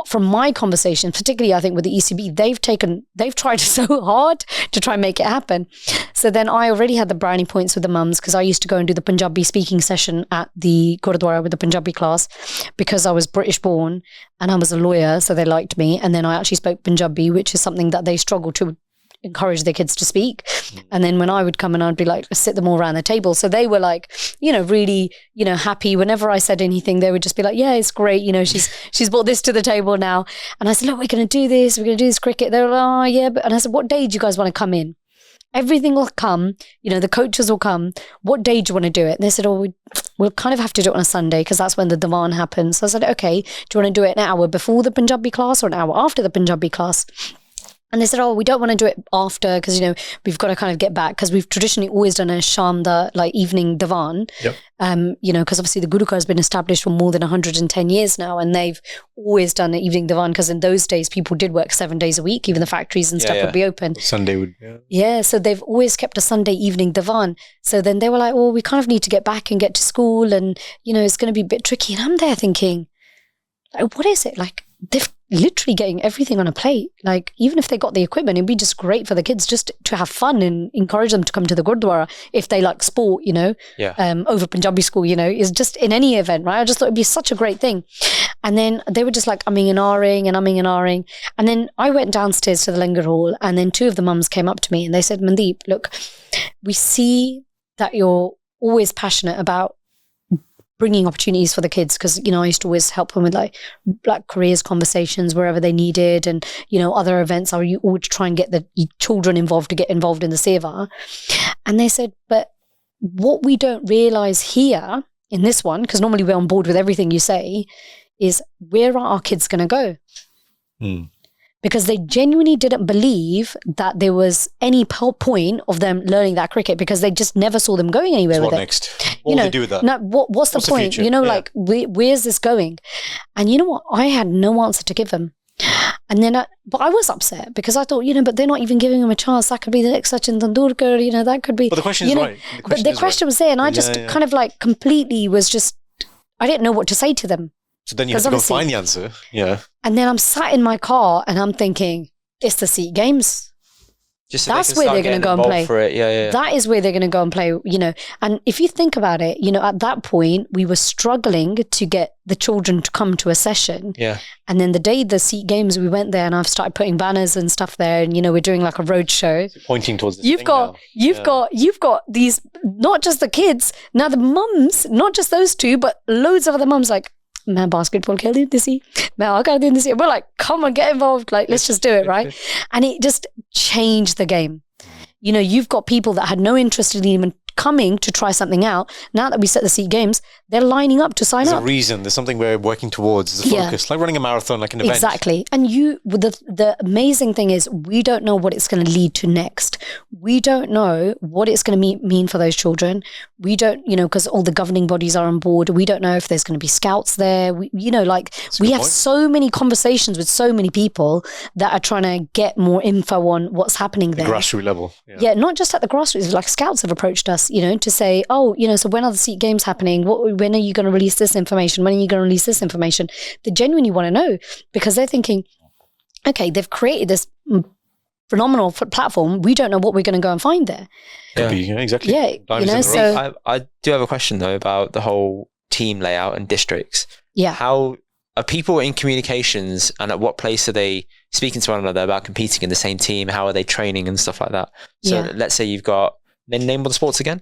[SPEAKER 2] from my conversation, particularly I think with the ECB, they've tried so hard to try and make it happen. So then I already had the brownie points with the mums, because I used to go and do the Punjabi speaking session at the Gurdwara with the Punjabi class, because I was British born and I was a lawyer, so they liked me. And then I actually spoke Punjabi, which is something that they struggle to encourage their kids to speak. And then when I would come and I'd be like, sit them all around the table. So they were like, really, happy. Whenever I said anything, they would just be like, yeah, it's great. She's brought this to the table now. And I said, look, we're going to do this. We're going to do this cricket. They were like, oh yeah. And I said, what day do you guys want to come in? Everything will come, the coaches will come. What day do you want to do it? And they said, we'll kind of have to do it on a Sunday, because that's when the divan happens. So I said, okay, do you want to do it an hour before the Punjabi class or an hour after the Punjabi class? And they said, we don't want to do it after, because, we've got to kind of get back, because we've traditionally always done a Shamda, like evening divan.
[SPEAKER 3] Yep.
[SPEAKER 2] Because obviously the Gurukar has been established for more than 110 years now, and they've always done an evening divan, because in those days people did work 7 days a week, even the factories and stuff would be open.
[SPEAKER 3] Sunday would,
[SPEAKER 2] Yeah, so they've always kept a Sunday evening divan. So then they were like, we kind of need to get back and get to school, and, it's going to be a bit tricky. And I'm there thinking, like, what is it? Like, they're literally getting everything on a plate. Like, even if they got the equipment, it'd be just great for the kids just to have fun and encourage them to come to the Gurdwara if they like sport, over Punjabi school, is just in any event, right? I just thought it'd be such a great thing. And then they were just like umming and ahhing. And then I went downstairs to the Langar hall, and then 2 of the mums came up to me and they said, Mandeep, look, we see that you're always passionate about bringing opportunities for the kids, because I used to always help them with like Black careers conversations wherever they needed, and other events. I would try and get the children involved to get involved in the seva. And they said, but what we don't realize here in this one, because normally we're on board with everything you say, is where are our kids going to go? Because they genuinely didn't believe that there was any point of them learning that cricket, because they just never saw them going anywhere with it.
[SPEAKER 3] Next? What would they do with that?
[SPEAKER 2] No, what's the point? Like, where's this going? And you know what? I had no answer to give them. And then, but I was upset, because I thought, but they're not even giving them a chance. That could be the next Sachin Tendulkar, that could be.
[SPEAKER 3] But the question is right.
[SPEAKER 2] But the question was there, and I just kind of like completely was just, I didn't know what to say to them.
[SPEAKER 3] So then you have to go find the answer. Yeah.
[SPEAKER 2] And then I'm sat in my car and I'm thinking, it's the Sikh Games.
[SPEAKER 1] Just so
[SPEAKER 2] that's where they're going to go and play.
[SPEAKER 1] For it. Yeah.
[SPEAKER 2] That is where they're going to go and play, And if you think about it, at that point, we were struggling to get the children to come to a session.
[SPEAKER 1] Yeah.
[SPEAKER 2] And then the day the Sikh Games, we went there and I've started putting banners and stuff there, and, we're doing like a road show.
[SPEAKER 3] So pointing towards this
[SPEAKER 2] You've got these, not just the kids, now the mums, not just those 2, but loads of other mums like, मैं basketball खेल देती थी, मैं आ कर देती थी. We're like, come on, get involved. Like, let's just do it, right? And it just changed the game. You've got people that had no interest in even coming to try something out. Now that we set the Sikh Games, they're lining up to sign up.
[SPEAKER 3] There's a reason. There's something we're working towards. There's a focus. Like running a marathon, like an event.
[SPEAKER 2] Exactly. And the amazing thing is, we don't know what it's going to lead to next. We don't know what it's going to mean for those children. We don't, because all the governing bodies are on board. We don't know if there's going to be scouts there. We have so many conversations with so many people that are trying to get more info on what's happening there.
[SPEAKER 3] The grassroots level.
[SPEAKER 2] Yeah, not just at the grassroots. Like scouts have approached us, to say, so when are the Sikh Games happening? When are you going to release this information? When are you going to release this information? They genuinely want to know, because they're thinking, okay, they've created this phenomenal platform. We don't know what we're going to go and find there.
[SPEAKER 3] Yeah, exactly.
[SPEAKER 2] Yeah, so
[SPEAKER 1] I do have a question though about the whole team layout and districts.
[SPEAKER 2] Yeah.
[SPEAKER 1] How are people in communications, and at what place are they speaking to one another about competing in the same team? How are they training and stuff like that? So let's say you've got, then name all the sports again.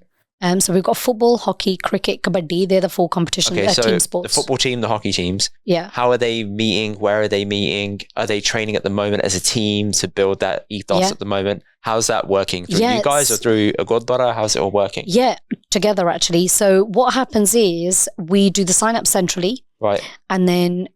[SPEAKER 2] So we've got football, hockey, cricket, kabaddi. They're the 4 competition team sports.
[SPEAKER 1] The football team, the hockey teams.
[SPEAKER 2] Yeah.
[SPEAKER 1] How are they meeting? Where are they meeting? Are they training at the moment as a team to build that ethos at the moment? How's that working? Through you guys or through a Gurdwara? How's it all working?
[SPEAKER 2] Yeah, together actually. So what happens is we do the sign up centrally.
[SPEAKER 1] Right.
[SPEAKER 2] And then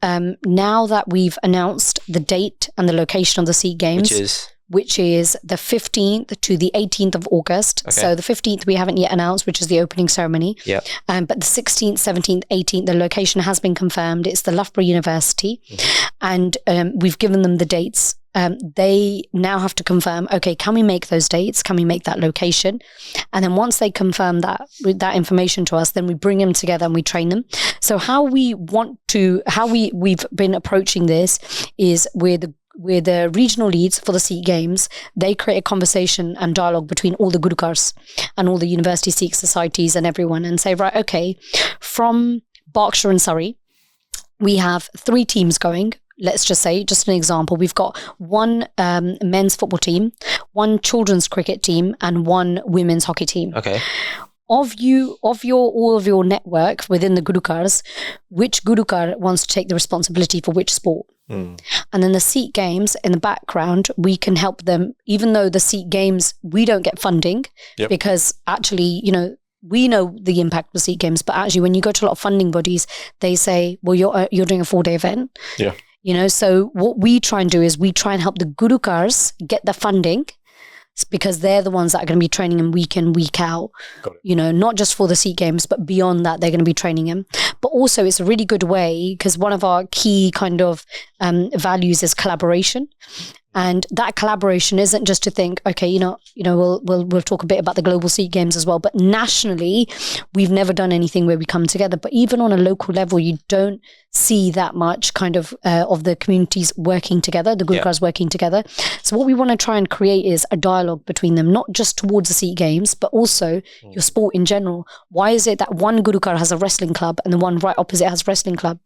[SPEAKER 2] now that we've announced the date and the location of the Sikh Games, which is the 15th to the 18th of August. Okay. So the 15th we haven't yet announced, which is the opening ceremony.
[SPEAKER 1] Yeah.
[SPEAKER 2] But the 16th, 17th, 18th, the location has been confirmed. It's the Loughborough University. Mm-hmm. And we've given them the dates they now have to confirm, okay, can we make those dates? Can we make that location? And then once they confirm that information to us, then we bring them together and we train them. So how we've been approaching this is we're the regional leads for the Sikh Games. They create a conversation and dialogue between all the Gurdwaras and all the university Sikh societies and everyone, and say, right, okay, from Berkshire and Surrey, we have 3 teams going. Let's just say, just an example, we've got 1 men's football team, 1 children's cricket team, and 1 women's hockey team.
[SPEAKER 1] Okay.
[SPEAKER 2] All of your network within the Gurdwaras, which Gurdwara wants to take the responsibility for which sport? And then the Sikh Games in the background, we can help them, even though the Sikh Games, we don't get funding because actually, we know the impact of the Sikh Games, but actually when you go to a lot of funding bodies, they say, well, you're doing a 4-day event. Yeah. So what we try and do is we try and help the Gurdwaras get the funding, because they're the ones that are going to be training them week in, week out, not just for the Sikh Games, but beyond that, they're going to be training them. But also it's a really good way, because one of our key kind of values is collaboration. And that collaboration isn't just to think, okay, we'll talk a bit about the global Sikh Games as well, but nationally, we've never done anything where we come together. But even on a local level, you don't see that much kind of the communities working together, the Gurdwaras working together. So what we want to try and create is a dialogue between them, not just towards the Sikh Games, but also your sport in general. Why is it that one Gurdwara has a wrestling club and the one right opposite has a wrestling club?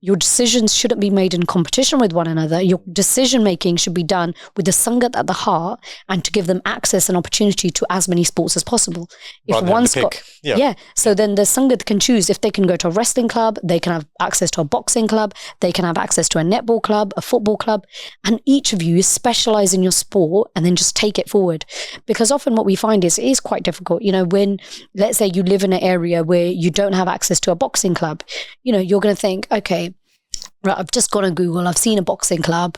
[SPEAKER 2] Your decisions shouldn't be made in competition with one another. Your decision making should be done with the sangat at the heart, and to give them access and opportunity to as many sports as possible. If one's got, so then the sangat can choose if they can go to a wrestling club, they can have access to a boxing club, they can have access to a netball club, a football club, and each of you specialize in your sport and then just take it forward. Because often what we find is it is quite difficult. When, let's say you live in an area where you don't have access to a boxing club, you're going to think, okay, right, I've just gone on Google, I've seen a boxing club,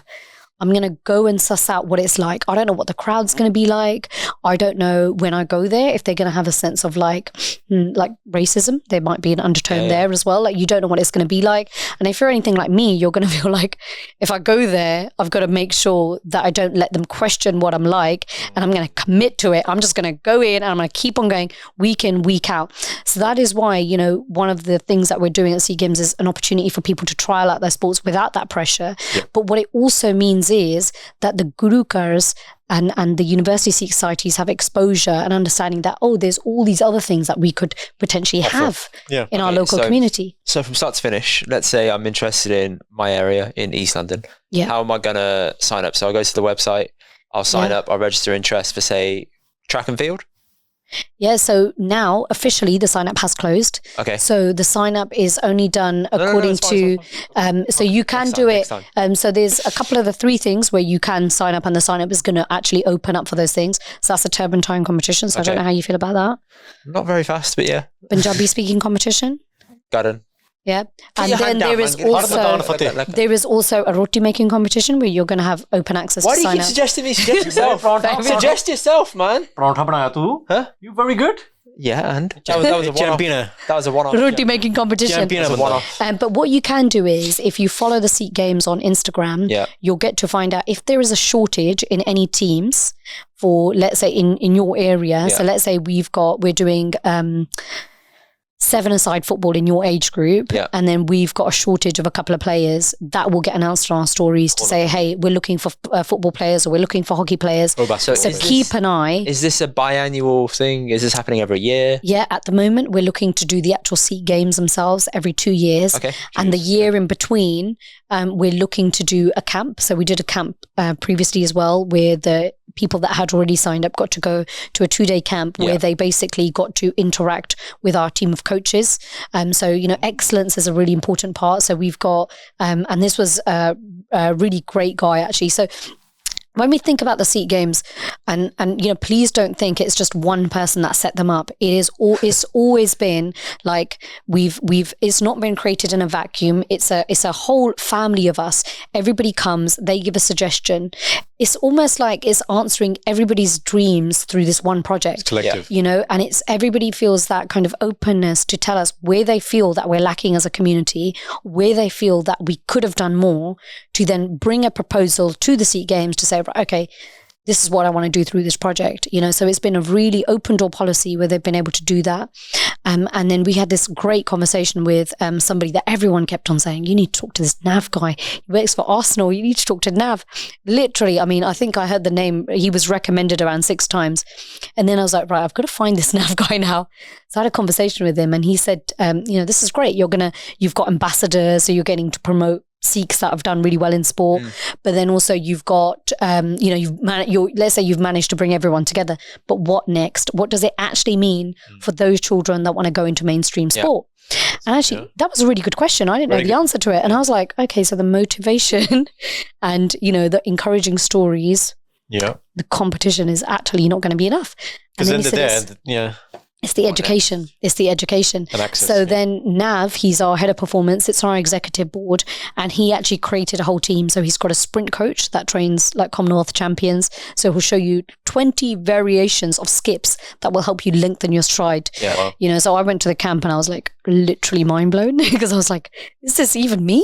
[SPEAKER 2] I'm going to go and suss out what it's like. I don't know what the crowd's going to be like. I don't know when I go there if they're going to have a sense of like racism. There might be an undertone there as well. Like, you don't know what it's going to be like. And if you're anything like me, you're going to feel like if I go there, I've got to make sure that I don't let them question what I'm like, and I'm going to commit to it. I'm just going to go in and I'm going to keep on going week in, week out. So that is why, one of the things that we're doing at Sikh Games is an opportunity for people to trial out their sports without that pressure. But what it also means is that the Gurdwaras and the university Sikh societies have exposure and understanding that, there's all these other things that we could potentially have in our local community.
[SPEAKER 1] So from start to finish, let's say I'm interested in my area in East London. How am I going to sign up? So I go to the website, I'll sign up, I'll register interest for, say, track and field.
[SPEAKER 2] Yeah, so now officially the sign up has closed.
[SPEAKER 1] Okay.
[SPEAKER 2] So the sign up is only done according to, so you can do it. So there's a couple of the 3 things where you can sign up, and the sign up is going to actually open up for those things. So that's a turpentine competition. So I don't know how you feel about that.
[SPEAKER 1] Not very fast, but yeah.
[SPEAKER 2] Punjabi speaking competition.
[SPEAKER 1] Garden.
[SPEAKER 2] Yeah, and then there is also a roti making competition where you're going to have open access to sign up.
[SPEAKER 1] Why do you keep suggesting me? Suggest yourself. Suggest yourself, man.
[SPEAKER 4] Paratha banaya tu?
[SPEAKER 1] Huh?
[SPEAKER 4] You very good.
[SPEAKER 1] Yeah, and that was a one-off. That was a one-off.
[SPEAKER 2] Roti making competition. But what you can do is, if you follow the Sikh Games on Instagram, you'll get to find out if there is a shortage in any teams for, let's say, in your area. So let's say we're doing 7-a-side football in your age group, and then we've got a shortage of a couple of players, that will get announced on our stories to say, hey, we're looking for football players, or we're looking for hockey players. So keep an eye.
[SPEAKER 1] Is this a biannual thing? Is this happening every year?
[SPEAKER 2] Yeah, at the moment we're looking to do the actual Sikh Games themselves every 2 years.
[SPEAKER 1] Okay.
[SPEAKER 2] And the year in between, we're looking to do a camp. So we did a camp previously as well, where the people that had already signed up got to go to a 2-day camp where they basically got to interact with our team of coaches. So, excellence is a really important part. So we've got, and this was a really great guy actually. So when we think about the Sikh Games, and please don't think it's just one person that set them up. It's always been like it's not been created in a vacuum. It's a whole family of us. Everybody comes, they give a suggestion. it's almost like it's answering everybody's dreams through this one project.
[SPEAKER 3] It's collective.
[SPEAKER 2] You know, and it's everybody feels that kind of openness to tell us where they feel that we're lacking as a community, where they feel that we could have done more, to then bring a proposal to the Sikh Games to say, okay, this is what I want to do through this project, you know. So it's been a really open door policy where they've been able to do that. And then we had this great conversation with somebody that everyone kept on saying, you need to talk to this Nav guy. He works for Arsenal. You need to talk to Nav. Literally, I mean, I think I heard the name. He was recommended around 6 times. And then I was like, right, I've got to find this Nav guy now. So I had a conversation with him and he said, you know, this is great. You've got ambassadors, so you're getting to promote Sikhs that have done really well in sport, but then also you've got, you know, let's say you've managed to bring everyone together, but what next? What does it actually mean for those children that want to go into mainstream sport? And actually, that was a really good question. I didn't know the answer to it. And I was like, okay, so the motivation and, you know, the encouraging stories, the competition is actually not going to be enough.
[SPEAKER 3] Because then they're there,
[SPEAKER 2] It's the education. It's the education.
[SPEAKER 3] And access,
[SPEAKER 2] so then Nav, he's our head of performance. It's our executive board. And he actually created a whole team. So he's got a sprint coach that trains like Commonwealth champions. So he'll show you 20 variations of skips that will help you lengthen your stride.
[SPEAKER 3] Yeah. Wow.
[SPEAKER 2] You know, so I went to the camp and I was like literally mind blown because I was like, is this even me?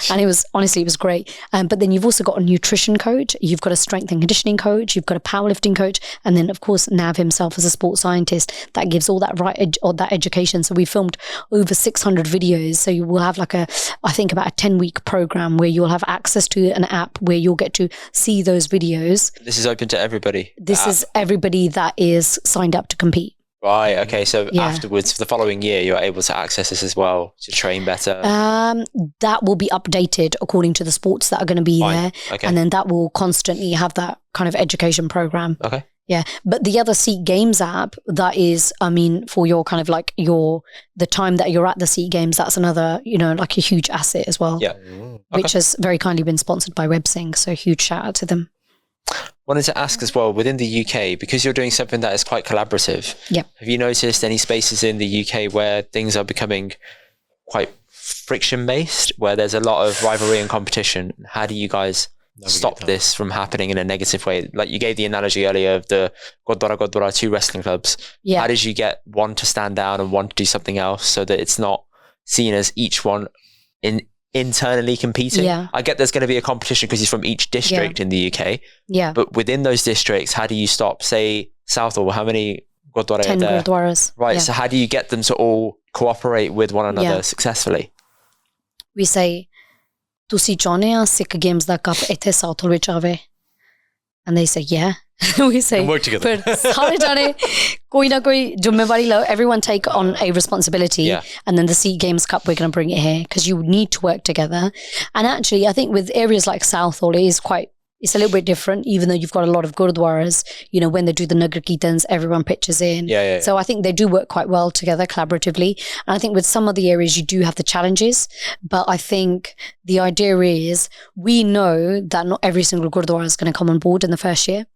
[SPEAKER 2] And it was great. But then you've also got a nutrition coach. You've got a strength and conditioning coach. You've got a powerlifting coach. And then of course, Nav himself as a sports scientist that gives all that that education. So we filmed over 600 videos. So you will have like I think about a 10-week program where you'll have access to an app where you'll get to see those videos.
[SPEAKER 1] This is open to everybody.
[SPEAKER 2] This is everybody that is signed up to compete.
[SPEAKER 1] Right. Okay. So afterwards, for the following year, you're able to access this as well to train better.
[SPEAKER 2] That will be updated according to the sports that are going to be there,
[SPEAKER 1] okay.
[SPEAKER 2] And then that will constantly have that kind of education program.
[SPEAKER 1] Okay.
[SPEAKER 2] Yeah, but the other Sikh Games app, that is, I mean, for your kind of like the time that you're at the Sikh Games, that's another, you know, like a huge asset as well.
[SPEAKER 1] Yeah.
[SPEAKER 2] Which has very kindly been sponsored by WebSync. So huge shout out to them.
[SPEAKER 1] Wanted to ask as well, within the UK, because you're doing something that is quite collaborative, have you noticed any spaces in the UK where things are becoming quite friction-based, where there's a lot of rivalry and competition? How do you guys stop this from happening in a negative way? Like you gave the analogy earlier of the Gurdwara 2 wrestling clubs.
[SPEAKER 2] Yeah.
[SPEAKER 1] How did you get one to stand down and one to do something else so that it's not seen as each one internally competing?
[SPEAKER 2] Yeah.
[SPEAKER 1] I get there's going to be a competition because he's from each district in the UK.
[SPEAKER 2] Yeah.
[SPEAKER 1] But within those districts, how do you stop, say, Southall, how many Gurdwara
[SPEAKER 2] 10
[SPEAKER 1] are there?
[SPEAKER 2] Gurdwaras.
[SPEAKER 1] Right.
[SPEAKER 2] Yeah.
[SPEAKER 1] So how do you get them to all cooperate with one another successfully?
[SPEAKER 2] We say, "Tusi ਚਾਹੁੰਦੇ ਆ Sikh Games ਦਾ cup ਇੱਥੇ Southall ਵਿੱਚ ਆਵੇ?" And they say, yeah. We say,
[SPEAKER 3] and work together.
[SPEAKER 2] ਸਾਰੇ ਜਾਣੇ ਕੋਈ ਨਾ ਕੋਈ ਜ਼ਿੰਮੇਵਾਰੀ ਲਓ. Everyone take on a responsibility. And then the Sikh Games Cup, we're going to bring it here because you need to work together. And actually, I think with areas like Southall, it's a little bit different, even though you've got a lot of Gurdwaras, you know, when they do the Nagar Kirtans, everyone pitches in. So I think they do work quite well together collaboratively. And I think with some of the areas, you do have the challenges. But I think the idea is we know that not every single Gurdwara is going to come on board in the first year.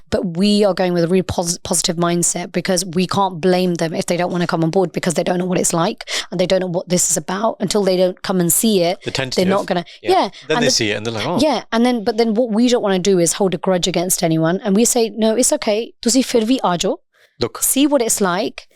[SPEAKER 2] But we are going with a really positive mindset because we can't blame them if they don't want to come on board because they don't know what it's like and they don't know what this is about until they don't come and see it. They're not going to,
[SPEAKER 3] Then they see it and they're like, oh.
[SPEAKER 2] Yeah. But then what we don't want to do is hold a grudge against anyone. And we say, no, it's okay. Tusi fir bhi aajo.
[SPEAKER 3] Look.
[SPEAKER 2] See what it's like.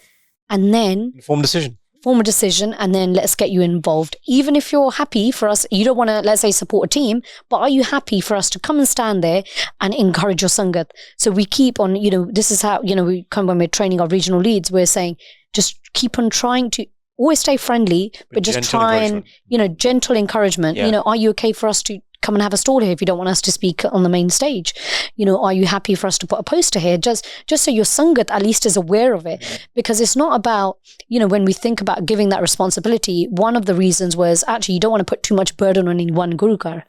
[SPEAKER 2] And then form a decision and then let's get you involved. Even if you're happy for us, you don't want to, let's say, support a team, but are you happy for us to come and stand there and encourage your sangat? So we keep on, you know, this is how, you know, we come when we're training our regional leads, we're saying, just keep on trying to always stay friendly, but just try and, you know, gentle encouragement. You know, are you okay for us to come and have a stall here if you don't want us to speak on the main stage? You know, are you happy for us to put a poster here? Just so your sangat at least is aware of it. Because it's not about, you know, when we think about giving that responsibility, one of the reasons was actually you don't want to put too much burden on any one gurukar.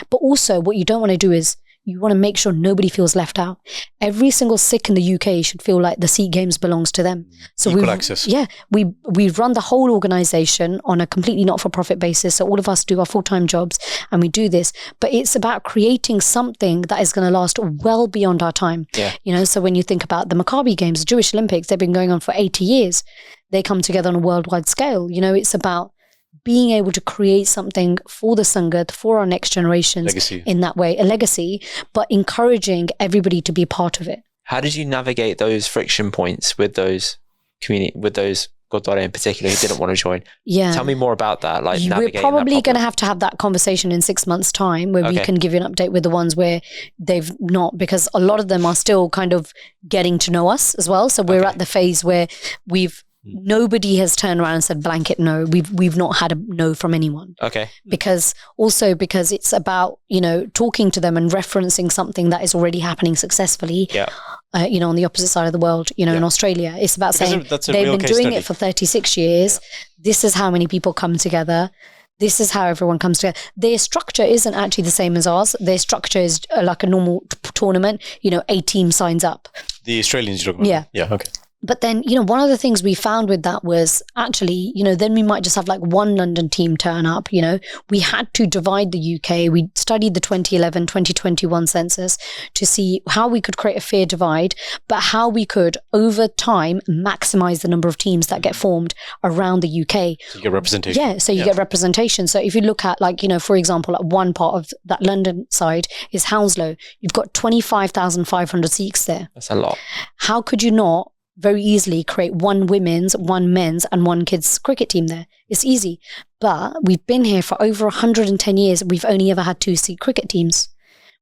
[SPEAKER 2] But also what you don't want to do is you want to make sure nobody feels left out. Every single Sikh in the UK should feel like the Sikh Games belongs to them. So
[SPEAKER 3] equal access.
[SPEAKER 2] Yeah, we run the whole organisation on a completely not-for-profit basis. So all of us do our full-time jobs and we do this. But it's about creating something that is going to last well beyond our time. You know, so when you think about the Maccabi Games, the Jewish Olympics, they've been going on for 80 years. They come together on a worldwide scale. You know, it's about being able to create something for the sangat, for our next generations
[SPEAKER 3] Legacy.
[SPEAKER 2] in that way, a legacy, but encouraging everybody to be a part of it.
[SPEAKER 1] How did you navigate those friction points with those Gurdwara in particular who didn't want to join?
[SPEAKER 2] Yeah.
[SPEAKER 1] Tell me more about that. Like,
[SPEAKER 2] we're probably going to have that conversation in 6 months' time where we can give you an update with the ones where they've not, because a lot of them are still kind of getting to know us as well. So we're at the phase where nobody has turned around and said blanket no. We've not had a no from anyone.
[SPEAKER 1] Okay.
[SPEAKER 2] Because it's about, talking to them and referencing something that is already happening successfully.
[SPEAKER 1] Yeah.
[SPEAKER 2] On the opposite side of the world, in Australia. It's about saying they've been doing it for 36 years. Yeah. This is how many people come together. This is how everyone comes together. Their structure isn't actually the same as ours. Their structure is like a normal tournament. A team signs up.
[SPEAKER 3] The Australians you're talking about? Yeah. Yeah, okay.
[SPEAKER 2] But then, one of the things we found with that was actually, then we might just have like one London team turn up, We had to divide the UK. We studied the 2011, 2021 census to see how we could create a fair divide, but how we could, over time, maximize the number of teams that get formed around the UK.
[SPEAKER 3] So you get representation.
[SPEAKER 2] Yeah, so you get representation. So if you look at for example, one part of that London side is Hounslow. You've got 25,500 Sikhs there.
[SPEAKER 1] That's a lot.
[SPEAKER 2] How could you not very easily create one women's, one men's and one kids cricket team there? It's easy. But we've been here for over 110 years. We've only ever had 2 Sikh cricket teams,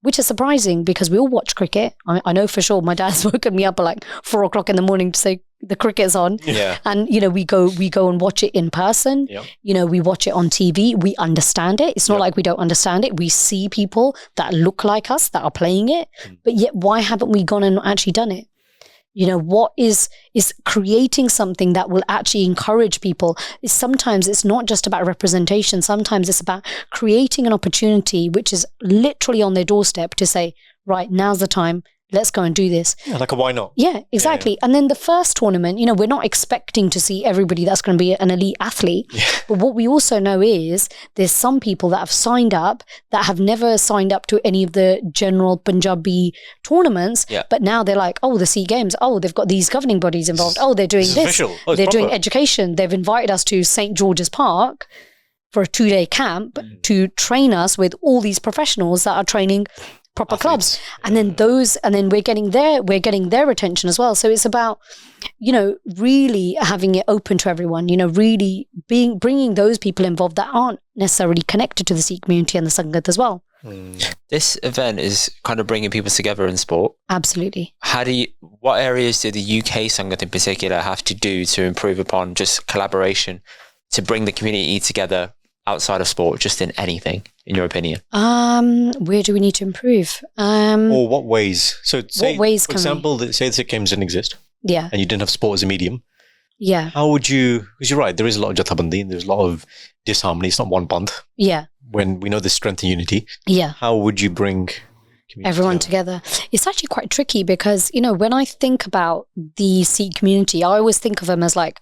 [SPEAKER 2] which is surprising because we all watch cricket. I know for sure my dad's woken me up at like 4 o'clock in the morning to say the cricket's on.
[SPEAKER 1] Yeah.
[SPEAKER 2] And, we go and watch it in person.
[SPEAKER 3] Yeah.
[SPEAKER 2] We watch it on TV. We understand it. It's not like we don't understand it. We see people that look like us that are playing it. But yet why haven't we gone and actually done it? What is creating something that will actually encourage people. Sometimes it's not just about representation. Sometimes it's about creating an opportunity which is literally on their doorstep to say, right, now's the time. Let's go and do this.
[SPEAKER 3] Yeah, like a why not?
[SPEAKER 2] Yeah, exactly. Yeah. And then the first tournament, we're not expecting to see everybody that's going to be an elite athlete. Yeah. But what we also know is there's some people that have signed up that have never signed up to any of the general Punjabi tournaments. Yeah. But now they're like, the Sikh Games. They've got these governing bodies involved. They're doing this. They're doing education. They've invited us to St. George's Park for a 2-day camp to train us with all these professionals that are training proper clubs, and then we're getting their attention as well. So it's about really having it open to everyone, really bringing those people involved that aren't necessarily connected to the Sikh community and the sangat as well.
[SPEAKER 1] This event is kind of bringing people together in sport.
[SPEAKER 2] Absolutely.
[SPEAKER 1] What areas do the UK sangat in particular have to do to improve upon just collaboration to bring the community together outside of sport, just in anything, in your opinion?
[SPEAKER 2] Where do we need to improve?
[SPEAKER 3] Or what ways? So say,
[SPEAKER 2] what ways
[SPEAKER 3] for example, say the Sikh Games didn't exist.
[SPEAKER 2] Yeah.
[SPEAKER 3] And you didn't have sport as a medium.
[SPEAKER 2] Yeah.
[SPEAKER 3] How would you, because you're right, there is a lot of Jathabandi and there's a lot of disharmony. It's not one band.
[SPEAKER 2] Yeah.
[SPEAKER 3] When we know there's strength and unity.
[SPEAKER 2] Yeah.
[SPEAKER 3] How would you bring
[SPEAKER 2] everyone together? It's actually quite tricky because, when I think about the Sikh community, I always think of them as like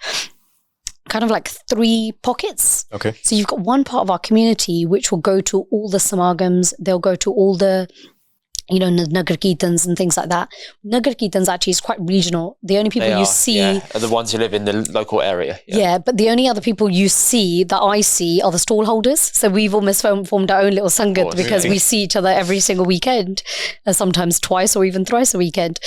[SPEAKER 2] kind of like 3 pockets.
[SPEAKER 3] Okay.
[SPEAKER 2] So you've got one part of our community which will go to all the samagams, they'll go to all the Nagar Kirtans and things like that. Nagar Kirtans actually is quite regional. The only people see
[SPEAKER 1] are the ones who live in the local area.
[SPEAKER 2] Yeah, but the only other people you see that I see are the stall holders. So we've almost formed our own little sangat because we see each other every single weekend, sometimes twice or even thrice a weekend.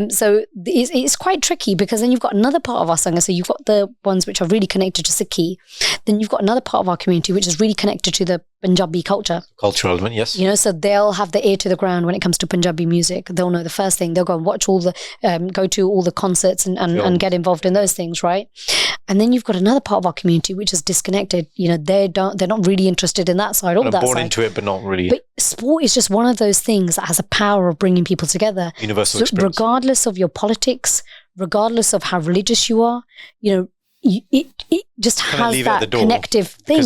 [SPEAKER 2] So it's quite tricky because then you've got another part of our sangat. So you've got the ones which are really connected to Sikhi. Then you've got another part of our community which is really connected to the Punjabi culture.
[SPEAKER 3] Cultural element, yes.
[SPEAKER 2] So they'll have the ear to the ground when it comes to Punjabi music. They'll know the first thing. They'll go and watch all the, go to all the concerts and get involved in those things, right? And then you've got another part of our community which is disconnected. They're not really interested in that side or that
[SPEAKER 3] born
[SPEAKER 2] side.
[SPEAKER 3] into it, but not really.
[SPEAKER 2] But sport is just one of those things that has a power of bringing people together.
[SPEAKER 3] Universal experience.
[SPEAKER 2] Regardless of your politics, regardless of how religious you are, it just has that connective thing,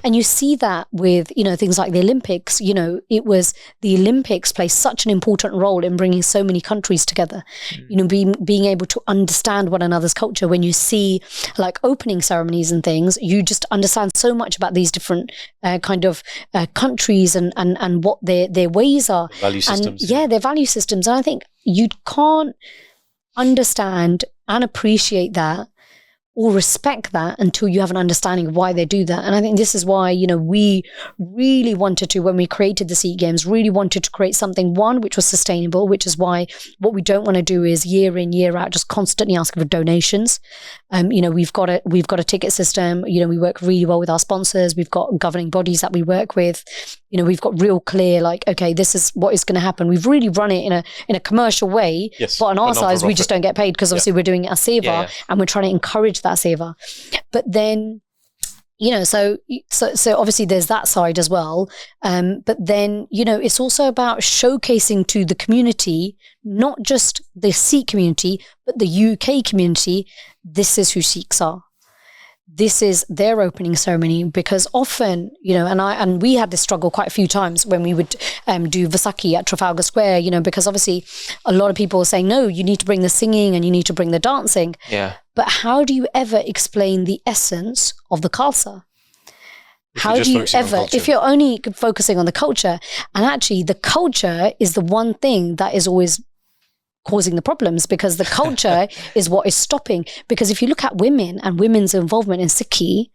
[SPEAKER 2] And you see that with things like the Olympics. It was the Olympics play such an important role in bringing so many countries together. Being able to understand one another's culture. When you see like opening ceremonies and things, you just understand so much about these different countries and what their ways are,
[SPEAKER 3] value systems.
[SPEAKER 2] Their value systems. And I think you can't understand and appreciate that or respect that until you have an understanding of why they do that. And I think this is why, we really wanted to, when we created the Sikh Games, really wanted to create something, one, which was sustainable, which is why what we don't want to do is year in, year out, just constantly asking for donations. We've got a ticket system. We work really well with our sponsors. We've got governing bodies that we work with. We've got real clear, like, okay, this is what is going to happen. We've really run it in a commercial way,
[SPEAKER 3] yes,
[SPEAKER 2] but on our side, we just don't get paid because obviously we're doing it as seva and we're trying to encourage that seva. But then, so obviously there's that side as well. But then, it's also about showcasing to the community, not just the Sikh community, but the UK community, this is who Sikhs are. This is their opening ceremony, because often, and we had this struggle quite a few times when we would do Vaisakhi at Trafalgar Square, because obviously a lot of people were saying, no, you need to bring the singing and you need to bring the dancing.
[SPEAKER 1] Yeah.
[SPEAKER 2] But how do you ever explain the essence of the Khalsa? How do you ever, if you're only focusing on the culture, and actually the culture is the one thing that is always causing the problems, because the culture is what is stopping. Because if you look at women and women's involvement in Sikhi,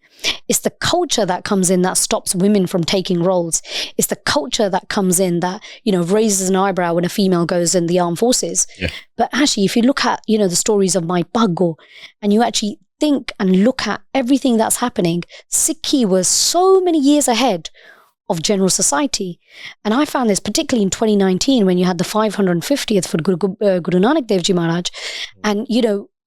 [SPEAKER 2] it's the culture that comes in that stops women from taking roles. It's the culture that comes in that, raises an eyebrow when a female goes in the armed forces.
[SPEAKER 3] Yeah.
[SPEAKER 2] But actually, if you look at, the stories of my Bhago, and you actually think and look at everything that's happening, Sikhi was so many years ahead of general society. And I found this particularly in 2019 when you had the 550th for Guru Nanak Dev Ji Maharaj. And,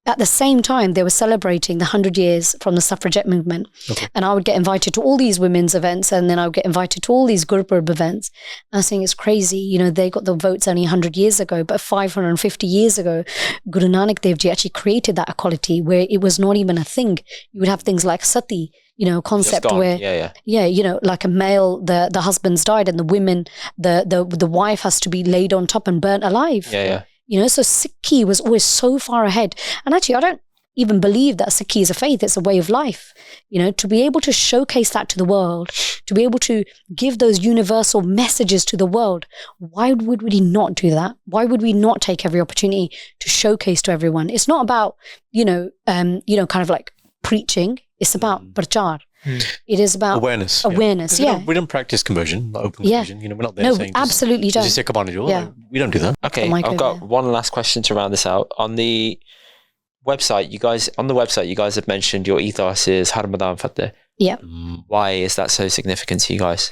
[SPEAKER 2] at the same time, they were celebrating the 100 years from the suffragette movement. Okay. And I would get invited to all these women's events, and then I would get invited to all these Gurpurab events. And I was saying, it's crazy, they got the votes only 100 years ago, but 550 years ago, Guru Nanak Dev Ji actually created that equality where it was not even a thing. You would have things like sati, concept where, like a male, the husband's died and the women, the wife has to be laid on top and burnt alive. So Sikhi was always so far ahead. And actually, I don't even believe that Sikhi is a faith, it's a way of life. To be able to showcase that to the world, to be able to give those universal messages to the world, why would we not do that? Why would we not take every opportunity to showcase to everyone? It's not about, kind of like preaching. It's about prachar. It is about
[SPEAKER 3] awareness. We don't practice conversion, like open conversion. We're not there saying
[SPEAKER 2] absolutely don't.
[SPEAKER 3] We don't do that.
[SPEAKER 1] Okay, I've got one last question to round this out. On the website, you guys have mentioned your ethos is Harmidan Fateh.
[SPEAKER 2] Yeah.
[SPEAKER 1] Why is that so significant to you guys?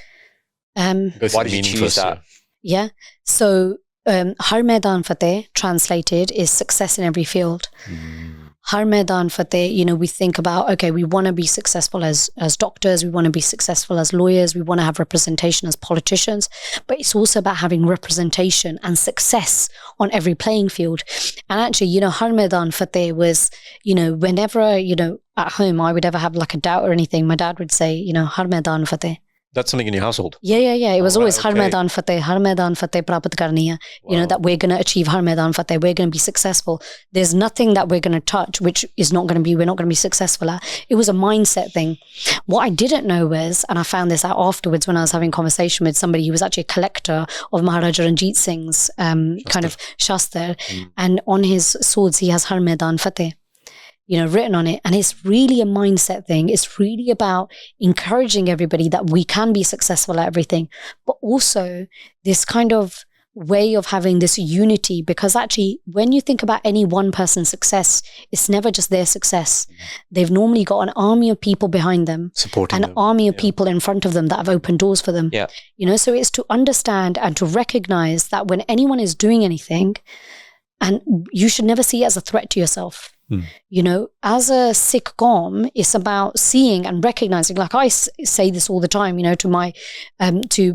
[SPEAKER 3] Why did you choose that?
[SPEAKER 2] Yeah. So Harmidan Fateh, translated, is success in every field. Harmidan Fateh, we think about, okay, we want to be successful as doctors, we want to be successful as lawyers, we want to have representation as politicians, but it's also about having representation and success on every playing field. And actually, Harmidan Fateh was, whenever, at home I would ever have like a doubt or anything, my dad would say, Harmidan Fateh.
[SPEAKER 3] That's something in your household?
[SPEAKER 2] Yeah. It was always Harmidan Fateh prapat karniya. That we're going to achieve Harmidan Fateh. We're going to be successful. There's nothing that we're going to touch which is we're not going to be successful at. It was a mindset thing. What I didn't know was, and I found this out afterwards when I was having a conversation with somebody who was actually a collector of Maharaja Ranjit Singh's kind of Shastra, and on his swords he has Harmidan Fateh written on it. And it's really a mindset thing. It's really about encouraging everybody that we can be successful at everything, but also this kind of way of having this unity, because actually when you think about any one person's success, it's never just their success. They've normally got an army of people behind them,
[SPEAKER 3] supporting
[SPEAKER 2] an army of people in front of them that have opened doors for them. So it's to understand and to recognize that when anyone is doing anything, and you should never see it as a threat to yourself. As a Sikh Qaum, it's about seeing and recognizing, like I say this all the time, to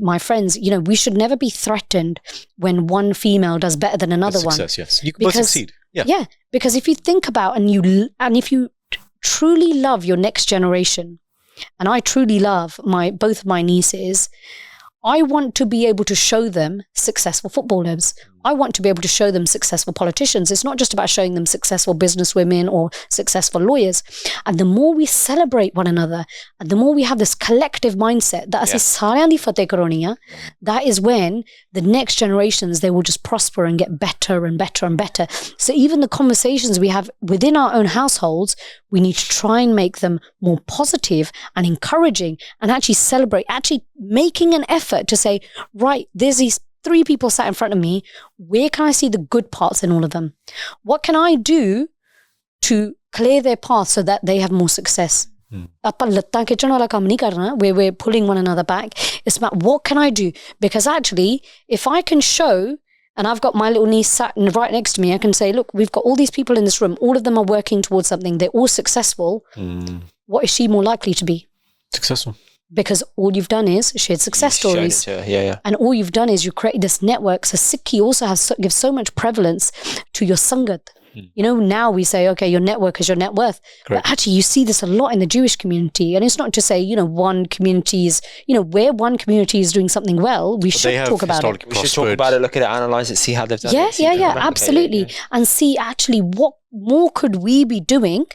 [SPEAKER 2] my friends, we should never be threatened when one female does better than another one.
[SPEAKER 3] Yes. You can both succeed.
[SPEAKER 2] Yeah, because if you think about and if you truly love your next generation, and I truly love both of my nieces, I want to be able to show them successful footballers. I want to be able to show them successful politicians. It's not just about showing them successful businesswomen or successful lawyers. And the more we celebrate one another, and the more we have this collective mindset that ਅਸੀਂ ਸਾਰਿਆਂ ਦੀ ਫਤਿਹ ਕਰਾਉਣੀ ਆ, that is when the next generations, they will just prosper and get better and better and better. So even the conversations we have within our own households, we need to try and make them more positive and encouraging and actually celebrate, actually making an effort to say, right, there's these 3 people sat in front of me. Where can I see the good parts in all of them? What can I do to clear their path so that they have more success? Where we're pulling one another back. It's about what can I do? Because actually, if I can show, and I've got my little niece sat right next to me, I can say, look, we've got all these people in this room. All of them are working towards something. They're all successful. What is she more likely to be?
[SPEAKER 3] Successful.
[SPEAKER 2] Because all you've done is shared success stories. And all you've done is you create this network. So Sikhi also gives so much prevalence to your sangat. You know, now we say, okay, your network is your net worth. Correct. But actually, you see this a lot in the Jewish community. And it's not to say, you know, one community is, you know, where one community is doing something well, we should talk about it.
[SPEAKER 1] We should talk about it, look at it, analyse it, see how they've done it.
[SPEAKER 2] Yeah, absolutely. And see actually what more could we be doing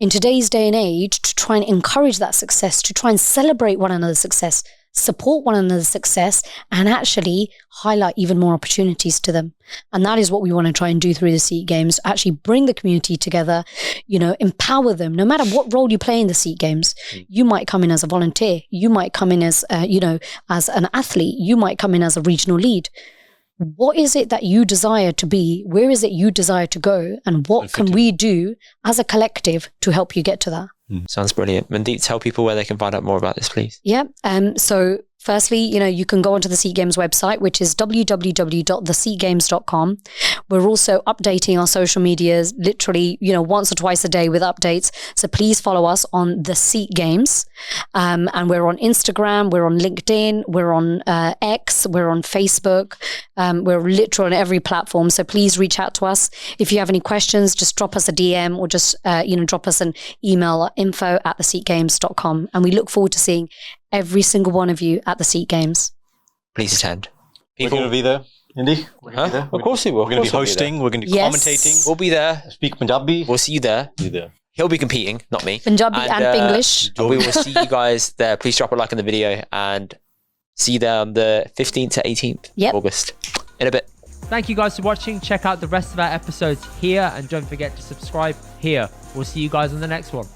[SPEAKER 2] in today's day and age to try and encourage that success, to try and celebrate one another's success, support one another's success, and actually highlight even more opportunities to them. And that is what we want to try and do through the Sikh Games, actually bring the community together, you know, empower them. No matter what role you play in the Sikh Games, you might come in as a volunteer, you might come in as, you know, as an athlete, you might come in as a regional lead. What is it that you desire to be? Where is it you desire to go? And what can we do as a collective to help you get to that?
[SPEAKER 1] Sounds brilliant. Mandeep, tell people where they can find out more about this, please.
[SPEAKER 2] Yeah. So firstly, you know, you can go onto the Sikh Games website, which is www.thesikhgames.com. We're also updating our social medias literally, you know, once or twice a day with updates. So please follow us on the Sikh Games. And we're on Instagram, we're on LinkedIn, we're on X, we're on Facebook. We're literally on every platform. So please reach out to us. If you have any questions, just drop us a DM or just, you know, drop us an email at info@thesikhgames.com. And we look forward to seeing every single one of you at the Sikh Games.
[SPEAKER 1] Please attend.
[SPEAKER 3] People will be there, Indy.
[SPEAKER 1] Of course we will.
[SPEAKER 3] We're going to be hosting. We're going to be commentating.
[SPEAKER 1] We'll be there.
[SPEAKER 3] Speak Punjabi.
[SPEAKER 1] We'll see you there. He'll be competing, not me.
[SPEAKER 2] Punjabi and English.
[SPEAKER 1] We will see you guys there. Please drop a like on the video and see you there on the 15th to 18th of August. In a bit.
[SPEAKER 5] Thank you guys for watching. Check out the rest of our episodes here and don't forget to subscribe here. We'll see you guys on the next one.